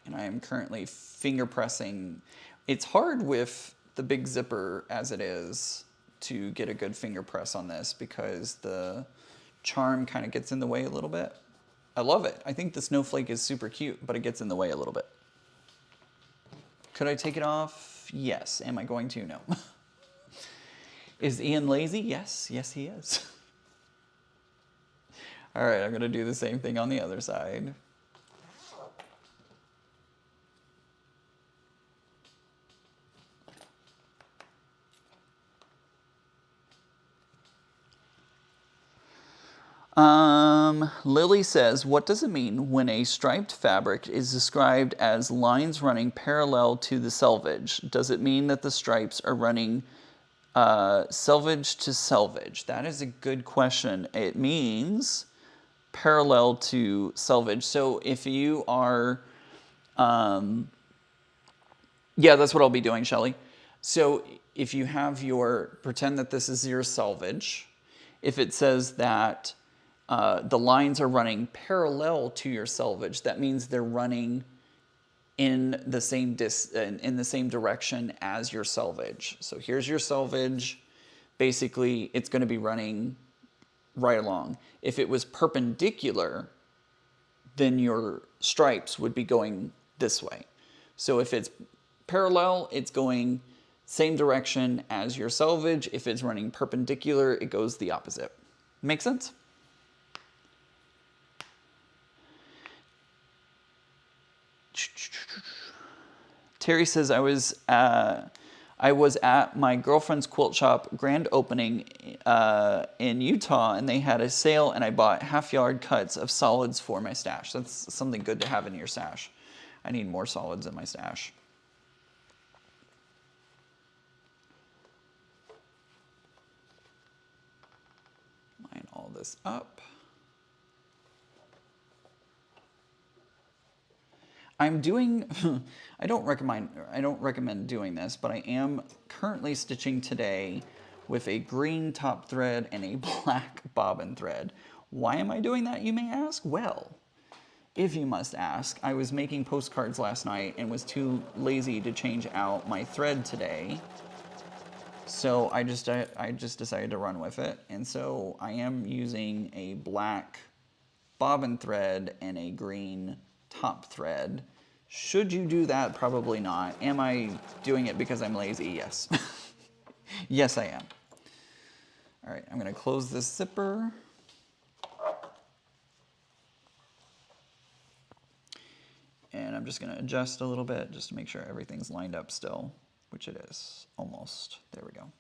And I am currently finger pressing. It's hard with the big zipper as it is to get a good finger press on this because the charm kind of gets in the way a little bit. I love it. I think the snowflake is super cute, but it gets in the way a little bit. Could I take it off? Yes. Am I going to? No. Is Ian lazy? Yes. Yes, he is. All right, I'm going to do the same thing on the other side. Lily says, what does it mean when a striped fabric is described as lines running parallel to the selvage? Does it mean that the stripes are running selvage to selvage? That is a good question. It means parallel to selvage. So if you are, yeah, that's what I'll be doing, Shelly. So if you have your, pretend that this is your selvage. If it says that the lines are running parallel to your selvage, that means they're running in the same direction as your selvage. So here's your selvage. Basically, it's going to be running right along. If it was perpendicular, then your stripes would be going this way. So if it's parallel, it's going same direction as your selvage. If it's running perpendicular, it goes the opposite. Make sense? Terry says, I was at my girlfriend's quilt shop grand opening in Utah, and they had a sale, and I bought half-yard cuts of solids for my stash. That's something good to have in your stash. I need more solids in my stash. Line all this up. I'm doing, I don't recommend doing this, but I am currently stitching today with a green top thread and a black bobbin thread. Why am I doing that, you may ask? Well, if you must ask, I was making postcards last night and was too lazy to change out my thread today. So I just decided to run with it. And so I am using a black bobbin thread and a green top thread. Should you do that? Probably not. Am I doing it because I'm lazy? Yes. Yes, I am. All right, I'm going to close this zipper. And I'm just going to adjust a little bit just to make sure everything's lined up still, which it is almost. There we go.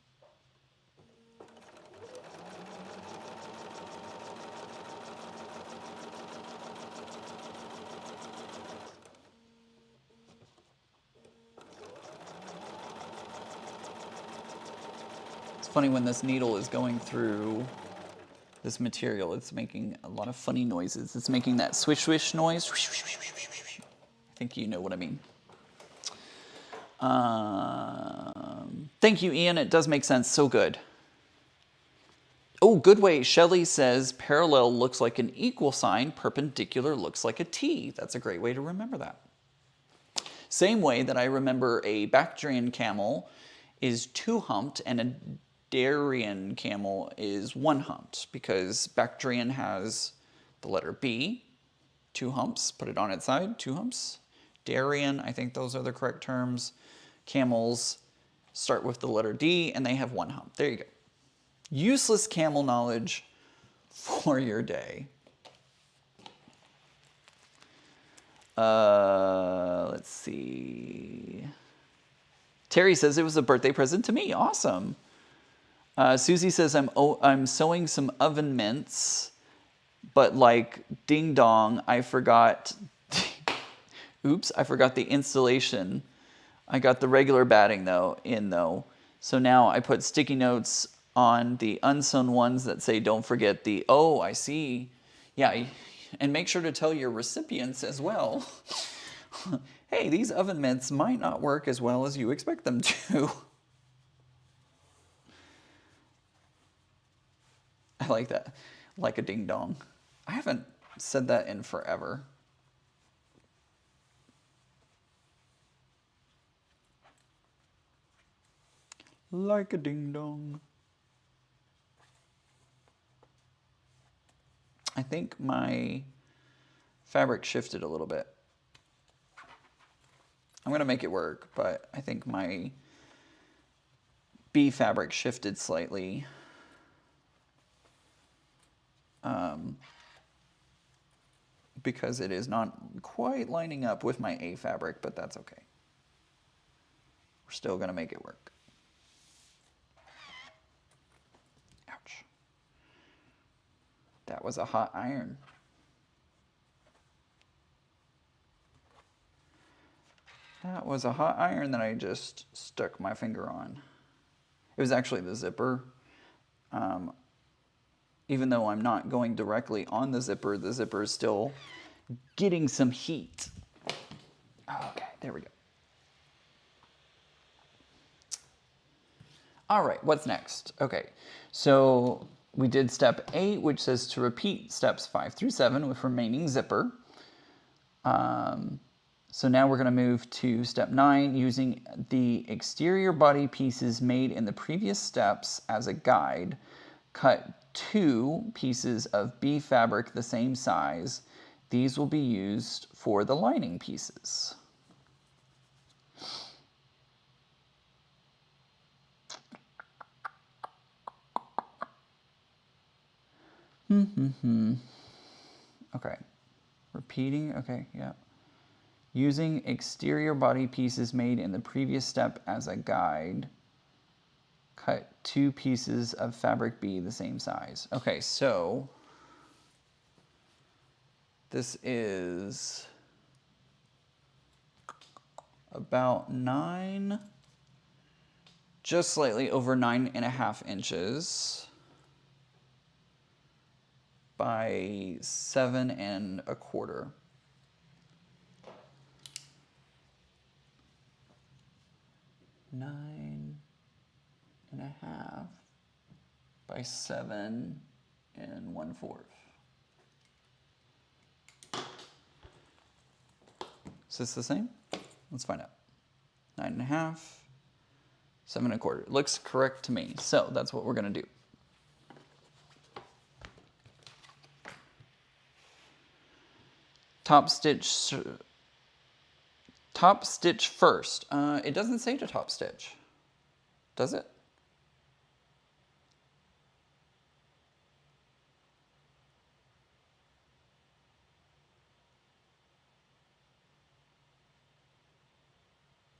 Funny when this needle is going through this material, it's making a lot of funny noises. It's making that swish swish noise. I think you know what I mean. Thank you, Ian. It does make sense. So good. Oh, good way. Shelley says parallel looks like an equal sign. Perpendicular looks like a T. That's a great way to remember that. Same way that I remember a Bactrian camel is two-humped and a Darien camel is one-humped, because Bactrian has the letter B, two humps, put it on its side, two humps. Darien, I think those are the correct terms. Camels, start with the letter D, and they have one hump. There you go. Useless camel knowledge for your day. Let's see. Terry says it was a birthday present to me. Awesome. Susie says I'm sewing some oven mitts, but like ding dong, I forgot. Oops, I forgot the installation. I got the regular batting though. So now I put sticky notes on the unsewn ones that say don't forget the, oh, I see. Yeah, and make sure to tell your recipients as well. Hey, these oven mitts might not work as well as you expect them to. I like that. Like a ding dong. I haven't said that in forever. Like a ding dong. I think my fabric shifted a little bit. I'm going to make it work, but I think my B fabric shifted slightly. Because it is not quite lining up with my A fabric, but that's okay. We're still going to make it work. Ouch. That was a hot iron. That was a hot iron that I just stuck my finger on. It was actually the zipper. Even though I'm not going directly on the zipper is still getting some heat. Okay, there we go. All right, what's next? Okay, so we did step 8, which says to repeat steps 5 through 7 with remaining zipper. So now we're going to move to step 9, using the exterior body pieces made in the previous steps as a guide. Cut 2 pieces of B fabric the same size. These will be used for the lining pieces. Okay. Repeating, okay, yeah. Using exterior body pieces made in the previous step as a guide. Cut 2 pieces of fabric B the same size. Okay, so this is about 9, just slightly over 9.5 inches by 7 1/4. Nine and a half by 7 1/4. Is this the same? Let's find out. 9.5, 7 1/4. It looks correct to me. So that's what we're going to do. Top stitch first. It doesn't say to top stitch, does it?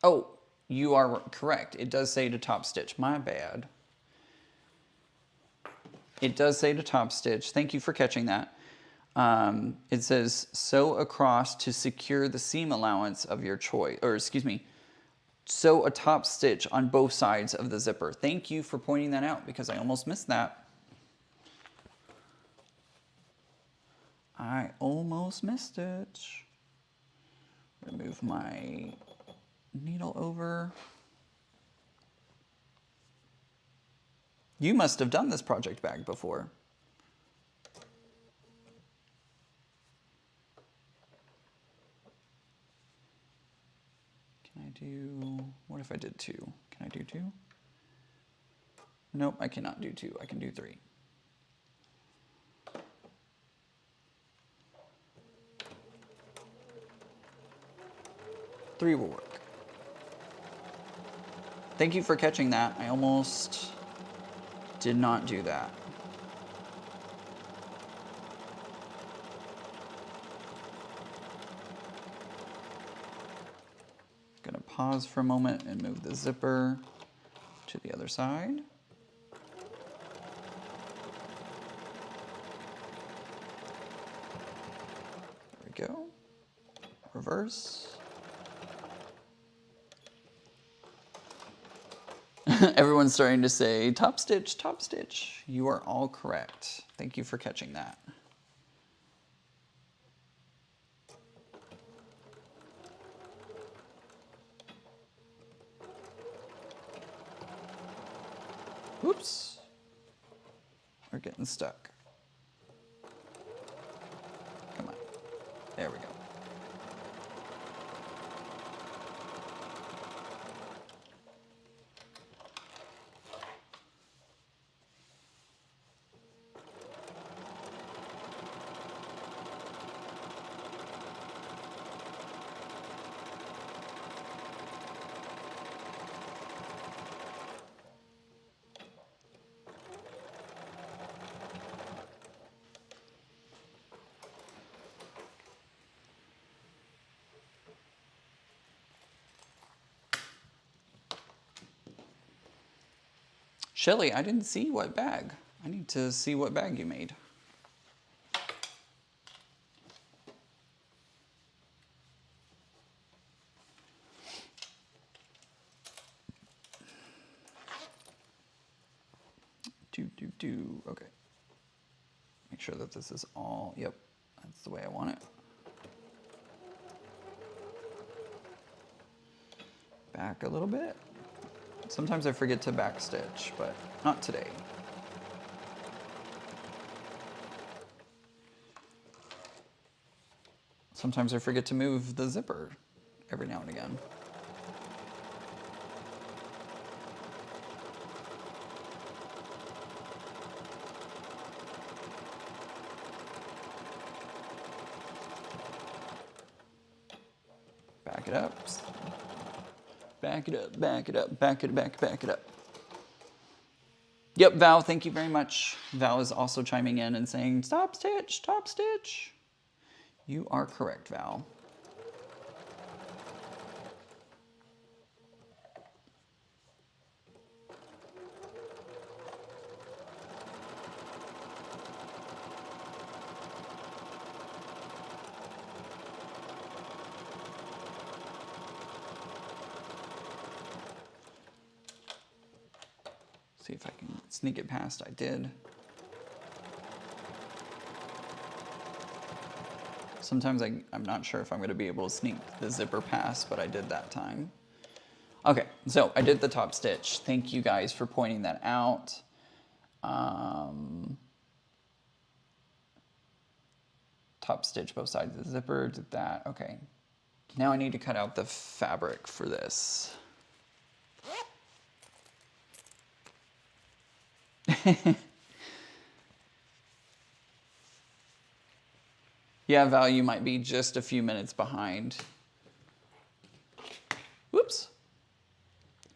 Oh, you are correct. It does say to top stitch. My bad. It does say to top stitch. Thank you for catching that. It says sew across to secure the seam allowance of your choice, or excuse me, sew a top stitch on both sides of the zipper. Thank you for pointing that out because I almost missed that. I almost missed it. Move my needle over. You must have done this project bag before. Can I do, what if I did 2? Can I do 2? Nope, I cannot do 2. I can do 3. Three will work. Thank you for catching that. I almost did not do that. Gonna pause for a moment and move the zipper to the other side. There we go. Reverse. Everyone's starting to say, top stitch, top stitch. You are all correct. Thank you for catching that. Whoops. We're getting stuck. Come on. There we go. Shelly, I didn't see what bag. I need to see what bag you made. Okay. Make sure that this is all, yep, that's the way I want it. Back a little bit. Sometimes I forget to back stitch, but not today. Sometimes I forget to move the zipper every now and again. Back it up. Back it up, back it up, back it up. Yep, Val, thank you very much. Val is also chiming in and saying, stop stitch, top stitch. You are correct, Val. See if I can sneak it past. I did. Sometimes I'm not sure if I'm going to be able to sneak the zipper past, but I did that time. Okay, so I did the top stitch. Thank you guys for pointing that out. Top stitch both sides of the zipper, did that. Okay, now I need to cut out the fabric for this. Yeah, Val, you might be just a few minutes behind. Whoops.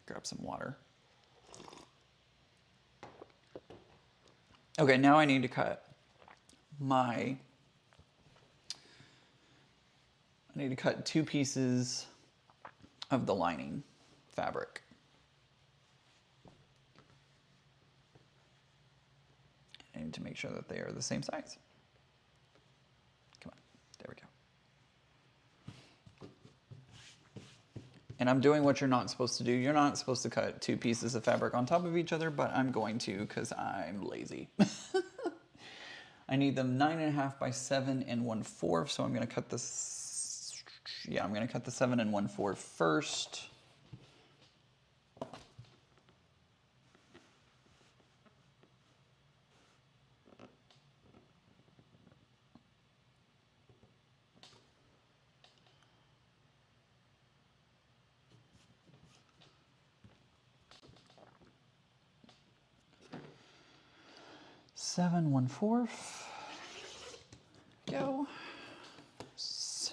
Grab some water. Okay, now I need to cut I need to cut 2 pieces of the lining fabric. I need to make sure that they are the same size. Come on, there we go. And I'm doing what you're not supposed to do. You're not supposed to cut 2 pieces of fabric on top of each other, but I'm going to because I'm lazy. I need them 9.5 by 7 1/4, so I'm going to cut this. Yeah, I'm going to cut the 7 1/4 first. Seven 1/4. Go.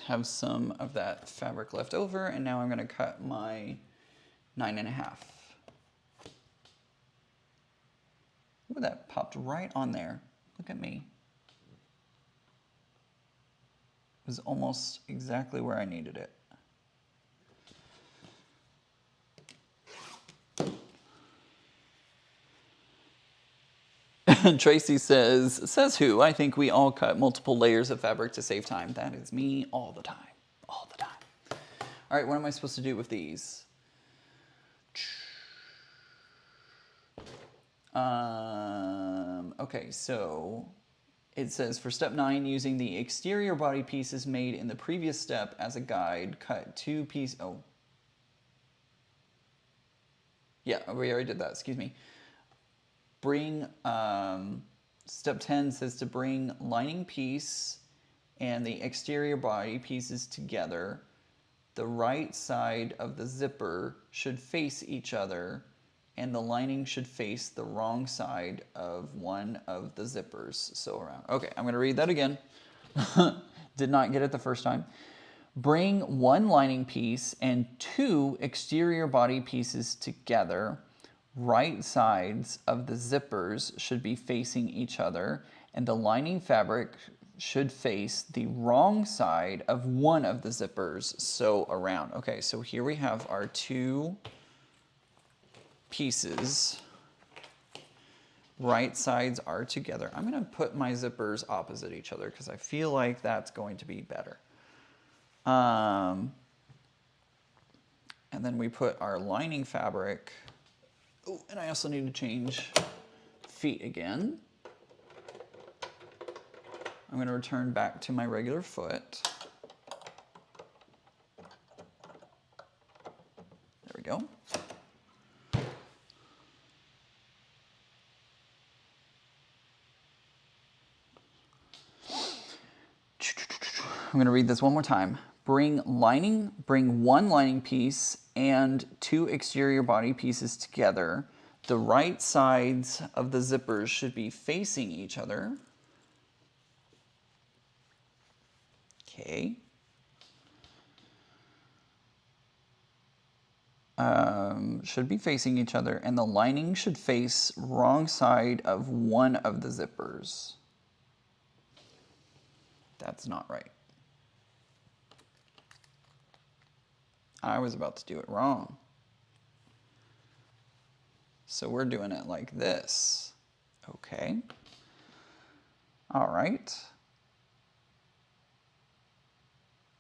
Have some of that fabric left over, and now I'm going to cut my 9.5 Ooh, that popped right on there. Look at me. It was almost exactly where I needed it. Tracy says who? I think we all cut multiple layers of fabric to save time. That is me all the time. All the time. All right, what am I supposed to do with these? Okay, so it says for step 9, using the exterior body pieces made in the previous step as a guide, cut 2 pieces. Oh. Yeah, we already did that, excuse me. Bring, step 10 says to bring lining piece and the exterior body pieces together. The right side of the zipper should face each other, and the lining should face the wrong side of one of the zippers. So around. Okay, I'm going to read that again. Did not get it the first time. Bring 1 lining piece and 2 exterior body pieces together. Right sides of the zippers should be facing each other, and the lining fabric should face the wrong side of one of the zippers, so around. Okay, so here we have our 2 pieces. Right sides are together. I'm going to put my zippers opposite each other because I feel like that's going to be better. And then we put our lining fabric. Oh, and I also need to change feet again. I'm going to return back to my regular foot. There we go. I'm going to read this one more time. Bring 1 lining piece and 2 exterior body pieces together. The right sides of the zippers should be facing each other. Okay. Should be facing each other, and the lining should face wrong side of one of the zippers. That's not right. I was about to do it wrong. So we're doing it like this. Okay. All right.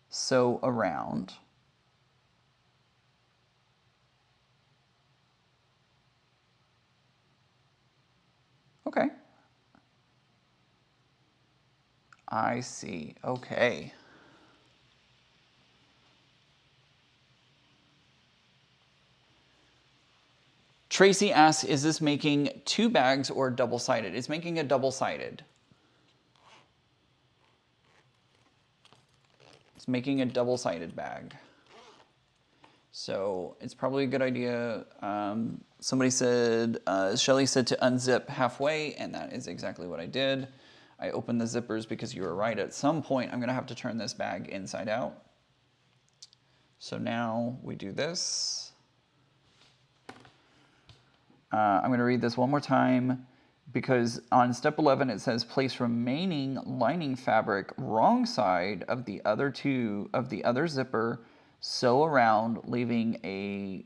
So around. Okay. I see. Okay. Tracy asks, is this making 2 bags or double-sided? It's making a double-sided. It's making a double-sided bag. So it's probably a good idea. Somebody said, Shelly said to unzip halfway, and that is exactly what I did. I opened the zippers because you were right. At some point, I'm going to have to turn this bag inside out. So now we do this. I'm going to read this one more time because on step 11 it says place remaining lining fabric wrong side of the other zipper, sew around, leaving a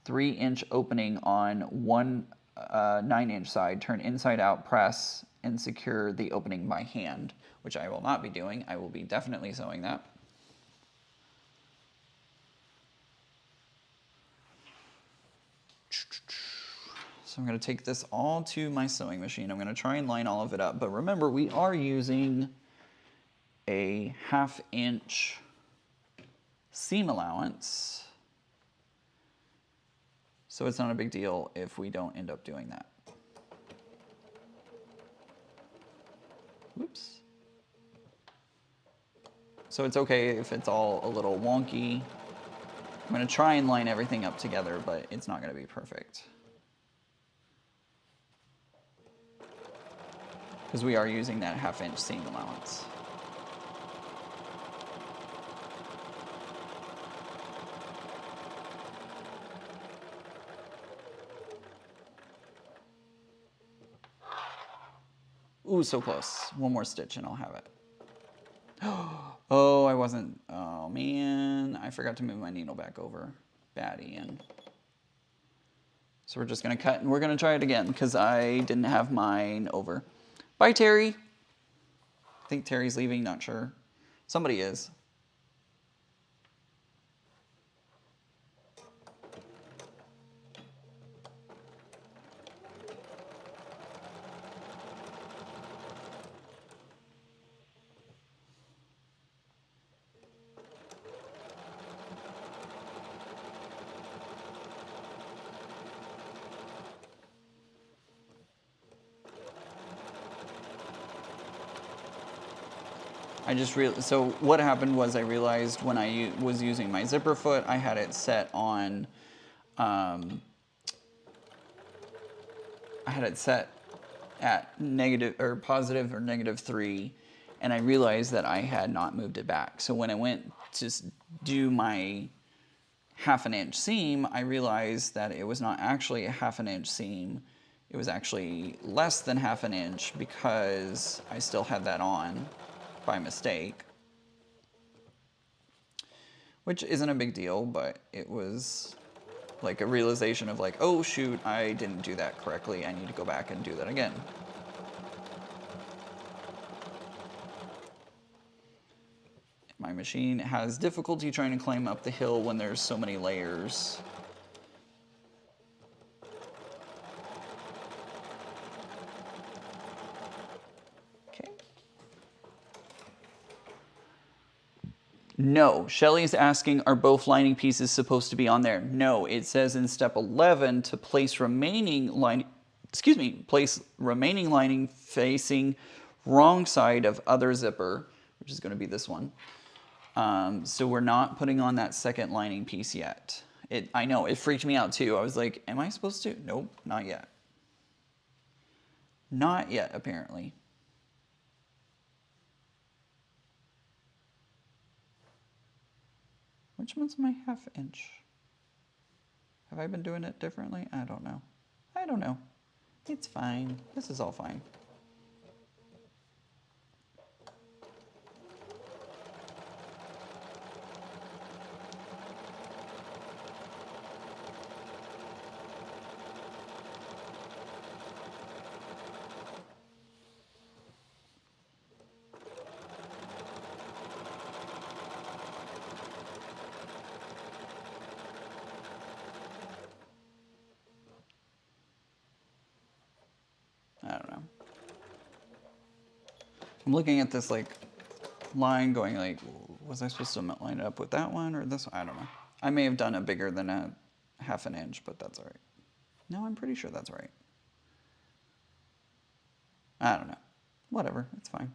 3-inch opening on one 9-inch side. Turn inside out, press, and secure the opening by hand, which I will not be doing. I will be definitely sewing that. So I'm going to take this all to my sewing machine. I'm going to try and line all of it up. But remember, we are using a 1/2 inch seam allowance. So it's not a big deal if we don't end up doing that. Whoops. So it's okay if it's all a little wonky. I'm going to try and line everything up together, but it's not going to be perfect. Because we are using that 1/2 inch seam allowance. Ooh, so close. One more stitch and I'll have it. Oh, I wasn't, oh man, I forgot to move my needle back over. Bad Ian. So we're just gonna cut and we're gonna try it again because I didn't have mine over. Bye, Terry. I think Terry's leaving, not sure. Somebody is. So what happened was I realized when I was using my zipper foot, I had it set on, I had it set at negative or positive or -3, and I realized that I had not moved it back. So when I went to do my 1/2 inch seam, I realized that it was not actually a 1/2 inch seam. It was actually less than 1/2 inch because I still had that on by mistake, which isn't a big deal, but it was like a realization of like, oh shoot, I didn't do that correctly. I need to go back and do that again. My machine has difficulty trying to climb up the hill when there's so many layers. No, Shelly's asking, are both lining pieces supposed to be on there? No, it says in step 11 to place remaining lining, place remaining lining facing wrong side of other zipper, which is going to be this one. So we're not putting on that second lining piece yet. I know, it freaked me out too. I was like, am I supposed to? Nope, not yet. Not yet, apparently. Which one's my 1/2 inch? Have I been doing it differently? I don't know. I don't know. It's fine. This is all fine. I don't know. I'm looking at this like line going like, was I supposed to line it up with that one or this one? I don't know. I may have done it bigger than a 1/2 inch, but that's all right. No, I'm pretty sure that's right. I don't know. Whatever, it's fine.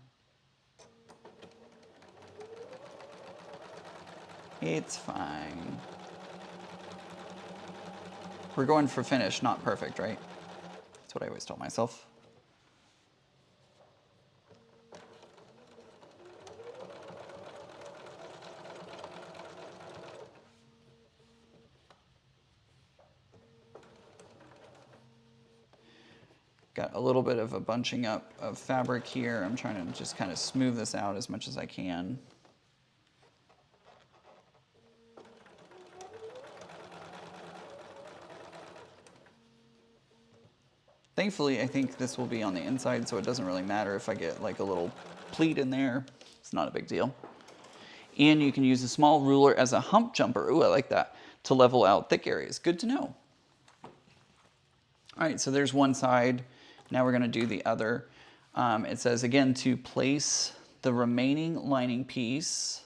It's fine. We're going for finish, not perfect, right? That's what I always tell myself. Got a little bit of a bunching up of fabric here. I'm trying to just kind of smooth this out as much as I can. Thankfully, I think this will be on the inside, so it doesn't really matter if I get like a little pleat in there. It's not a big deal. And you can use a small ruler as a hump jumper. Ooh, I like that. To level out thick areas. Good to know. All right, so there's one side. Now we're going to do the other. It says, again, to place the remaining lining piece.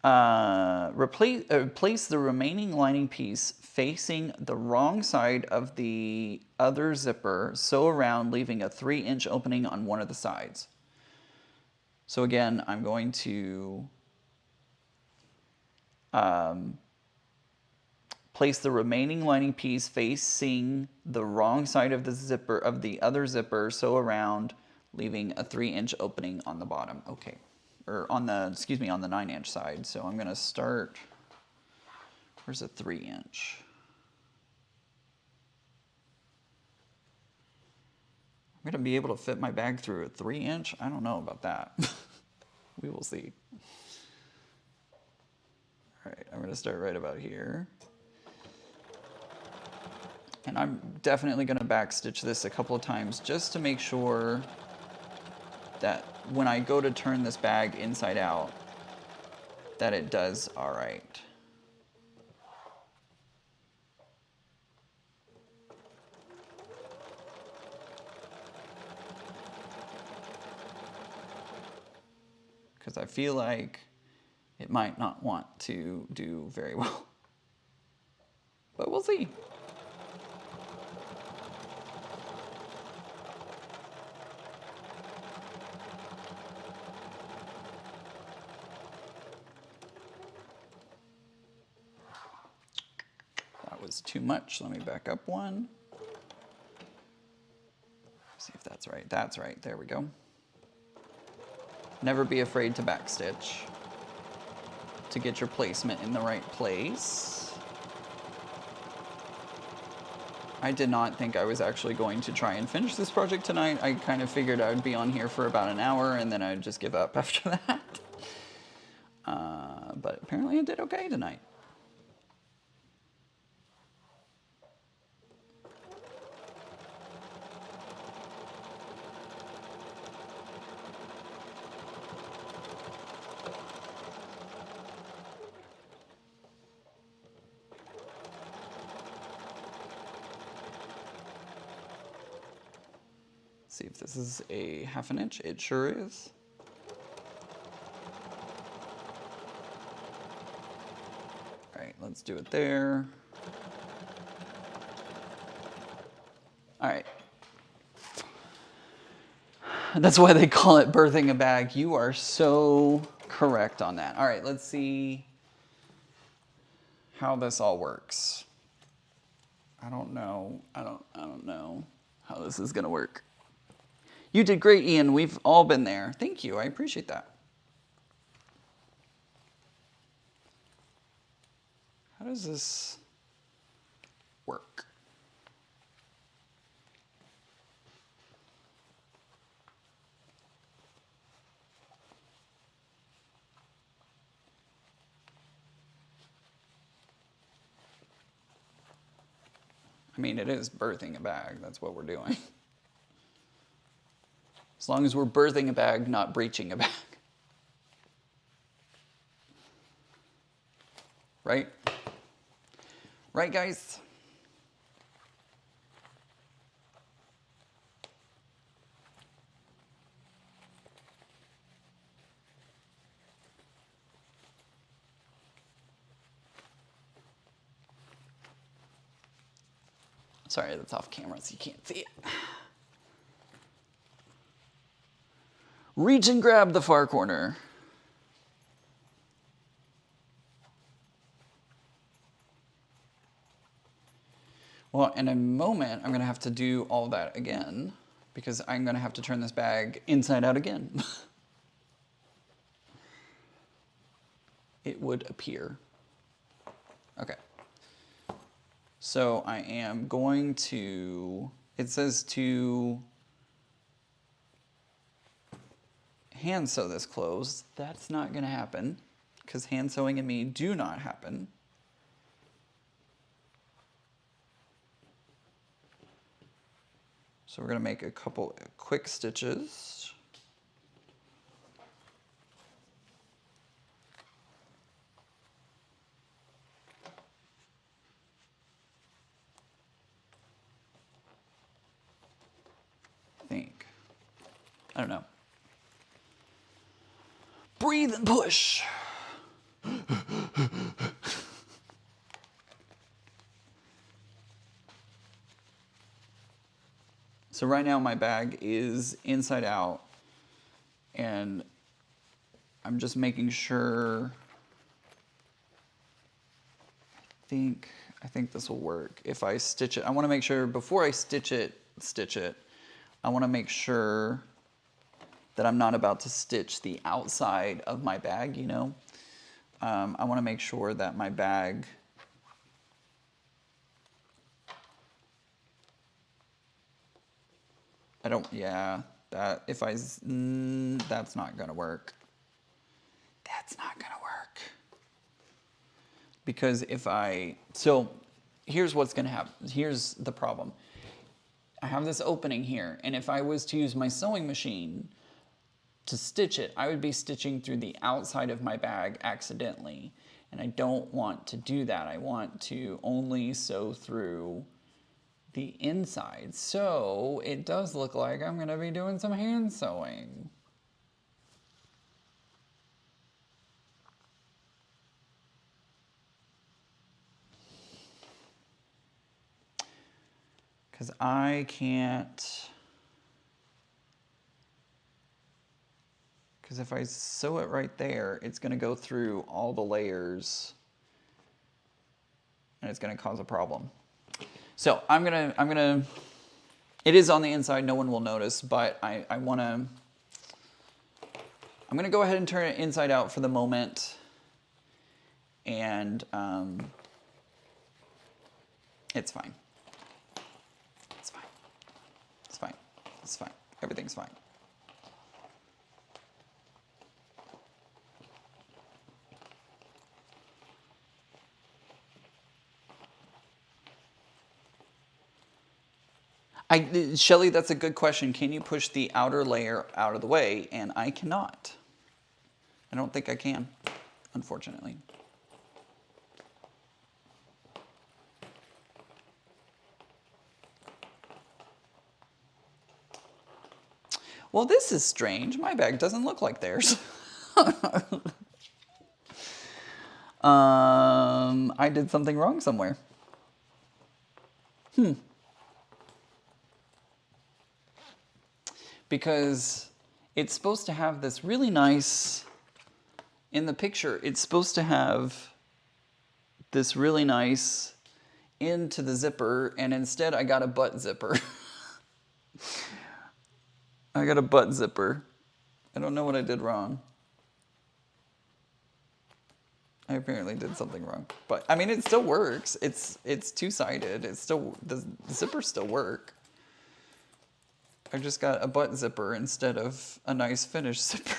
Place the remaining lining piece facing the wrong side of the other zipper, sew around, leaving a 3-inch opening on one of the sides. So again, I'm going to place the remaining lining piece facing the wrong side of the zipper of the other zipper, sew around, leaving a 3-inch opening on the bottom. Okay, or on the, excuse me, on the 9-inch side. So I'm gonna start, where's a 3-inch? I'm gonna be able to fit my bag through a 3-inch? I don't know about that. We will see. All right, I'm gonna start right about here. And I'm definitely gonna backstitch this a couple of times just to make sure that when I go to turn this bag inside out, that it does all right. Because I feel like it might not want to do very well. But we'll see. That was too much. Let me back up one. See if that's right. That's right. There we go. Never be afraid to backstitch to get your placement in the right place. I did not think I was actually going to try and finish this project tonight. I kind of figured I would be on here for about an hour and then I'd just give up after that. But apparently I did okay tonight. See if this is a 1/2 inch. It sure is. All right, let's do it there. All right. That's why they call it birthing a bag. You are so correct on that. All right, let's see how this all works. I don't know. I don't know how this is gonna work. You did great, Ian. We've all been there. Thank you. I appreciate that. How does this work? I mean, it is birthing a bag. That's what we're doing. As long as we're birthing a bag, not breaching a bag. Right? Right, guys? Sorry, that's off camera, so you can't see it. Reach and grab the far corner. Well, in a moment, I'm gonna have to do all that again because I'm gonna have to turn this bag inside out again. It would appear. Okay. So I am going to, it says to hand sew this closed. That's not gonna happen because hand sewing and me do not happen. So we're gonna make a couple quick stitches. I think. I don't know. Breathe and push. So right now my bag is inside out and I'm just making sure, I think this will work. If I stitch it, I want to make sure before I stitch it, I want to make sure that I'm not about to stitch the outside of my bag, you know? I want to make sure that my bag I don't, yeah, that, if I, that's not gonna work. That's not gonna work. Because if I, so here's what's gonna happen. Here's the problem. I have this opening here, and if I was to use my sewing machine to stitch it, I would be stitching through the outside of my bag accidentally. And I don't want to do that. I want to only sew through the inside. So it does look like I'm gonna be doing some hand sewing. Because I can't, because if I sew it right there, it's gonna go through all the layers and it's gonna cause a problem. So I'm gonna, it is on the inside, no one will notice, but I'm gonna go ahead and turn it inside out for the moment. And it's fine. It's fine. It's fine. It's fine. Everything's fine. Shelly, that's a good question. Can you push the outer layer out of the way? And I cannot. I don't think I can, unfortunately. Well, this is strange. My bag doesn't look like theirs. I did something wrong somewhere. Because it's supposed to have this really nice, in the picture, it's supposed to have this really nice end to the zipper, and instead I got a butt zipper. I got a butt zipper. I don't know what I did wrong. I apparently did something wrong. But, I mean, it still works. It's two-sided. It's still, the zippers still work. I just got a butt zipper instead of a nice finished zipper.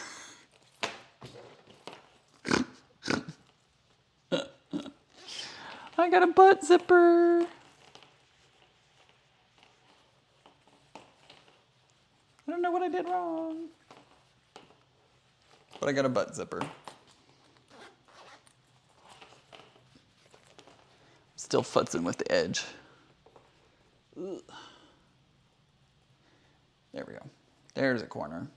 I got a butt zipper. I don't know what I did wrong. But I got a butt zipper. Still futzing with the edge. Ugh. There we go. There's a corner.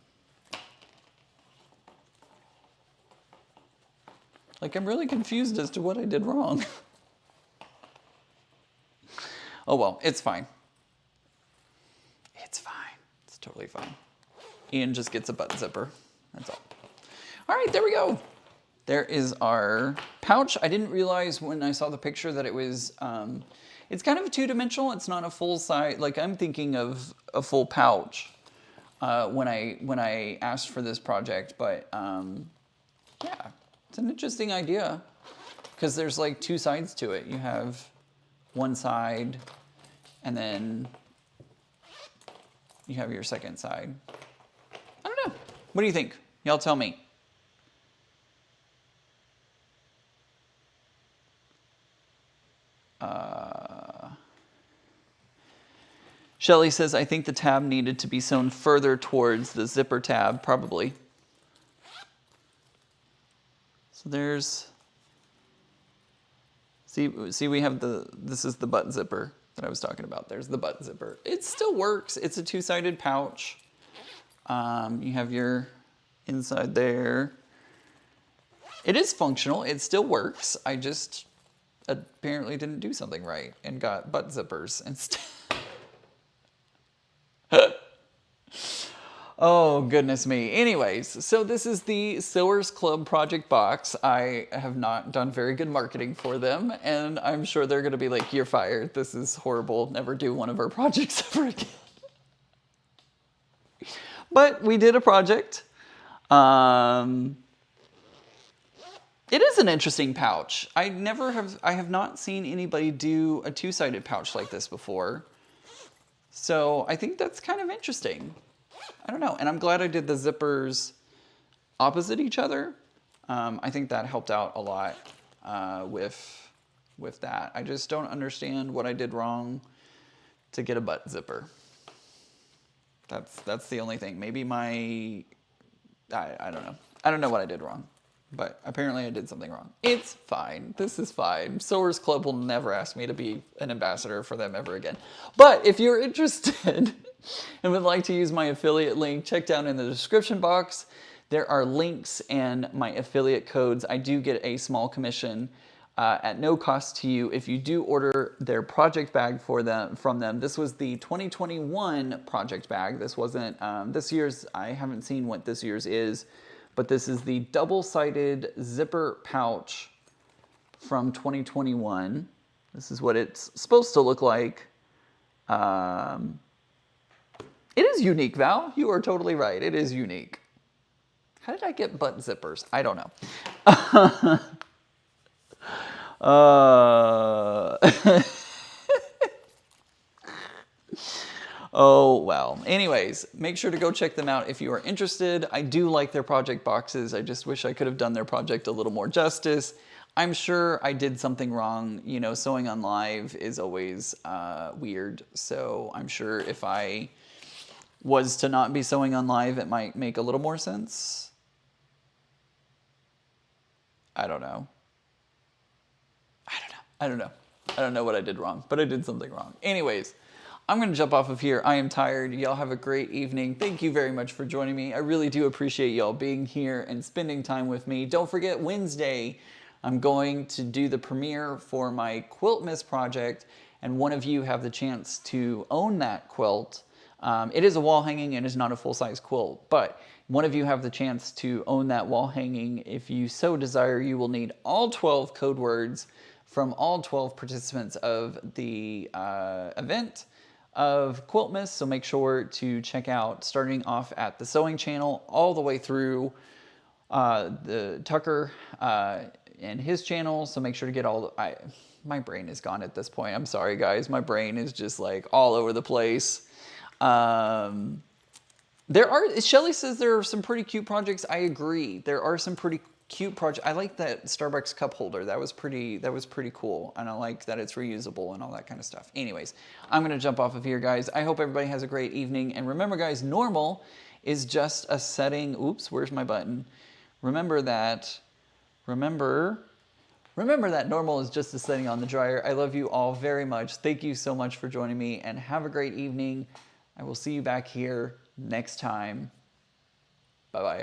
Like, I'm really confused as to what I did wrong. Oh well, it's fine. It's fine. It's totally fine. Ian just gets a butt zipper. That's all. All right, there we go. There is our pouch. I didn't realize when I saw the picture that it was, it's kind of two-dimensional. It's not a full size, like I'm thinking of a full pouch when I asked for this project, but yeah, it's an interesting idea because there's like two sides to it. You have one side and then you have your second side. I don't know. What do you think? Y'all tell me. Shelly says, I think the tab needed to be sewn further towards the zipper tab, probably. So there's, see we have this is the butt zipper that I was talking about. There's the butt zipper. It still works. It's a two-sided pouch. You have your inside there. It is functional. It still works. I just apparently didn't do something right and got butt zippers instead. Oh, goodness me. Anyways, so this is the Sewers Club project box. I have not done very good marketing for them, and I'm sure they're going to be like, you're fired. This is horrible. Never do one of our projects ever again. But we did a project. It is an interesting pouch. I have not seen anybody do a two-sided pouch like this before. So I think that's kind of interesting. I don't know. And I'm glad I did the zippers opposite each other. I think that helped out a lot with that. I just don't understand what I did wrong to get a butt zipper. That's the only thing. Maybe I don't know. I don't know what I did wrong, but apparently I did something wrong. It's fine. This is fine. Sewers Club will never ask me to be an ambassador for them ever again. But if you're interested and would like to use my affiliate link, check down in the description box. There are links and my affiliate codes. I do get a small commission at no cost to you if you do order their project bag from them. This was the 2021 project bag. This wasn't this year's. I haven't seen what this year's is, but this is the double-sided zipper pouch from 2021. This is what it's supposed to look like. It is unique, Val. You are totally right. It is unique. How did I get butt zippers? I don't know. Oh, well. Anyways, make sure to go check them out if you are interested. I do like their project boxes. I just wish I could have done their project a little more justice. I'm sure I did something wrong. You know, sewing on live is always weird. So I'm sure if I was to not be sewing on live, it might make a little more sense. I don't know. I don't know what I did wrong, but I did something wrong. Anyways, I'm going to jump off of here. I am tired. Y'all have a great evening. Thank you very much for joining me. I really do appreciate y'all being here and spending time with me. Don't forget, Wednesday, I'm going to do the premiere for my Quilt Miss project, and one of you have the chance to own that quilt. It is a wall hanging and is not a full-size quilt, but one of you have the chance to own that wall hanging. If you so desire, you will need all 12 code words from all 12 participants of the event of Quilt Miss. So make sure to check out, starting off at the sewing channel all the way through the Tucker and his channel. So make sure to get all the, my brain is gone at this point. I'm sorry guys, my brain is just like all over the place. Shelly says there are some pretty cute projects. I agree. There are some pretty cute project. I like that Starbucks cup holder. That was pretty cool. And I like that it's reusable and all that kind of stuff. Anyways, I'm going to jump off of here, guys. I hope everybody has a great evening. And remember, guys, normal is just a setting. Oops, where's my button? Remember that normal is just a setting on the dryer. I love you all very much. Thank you so much for joining me, and have a great evening. I will see you back here next time. Bye-bye.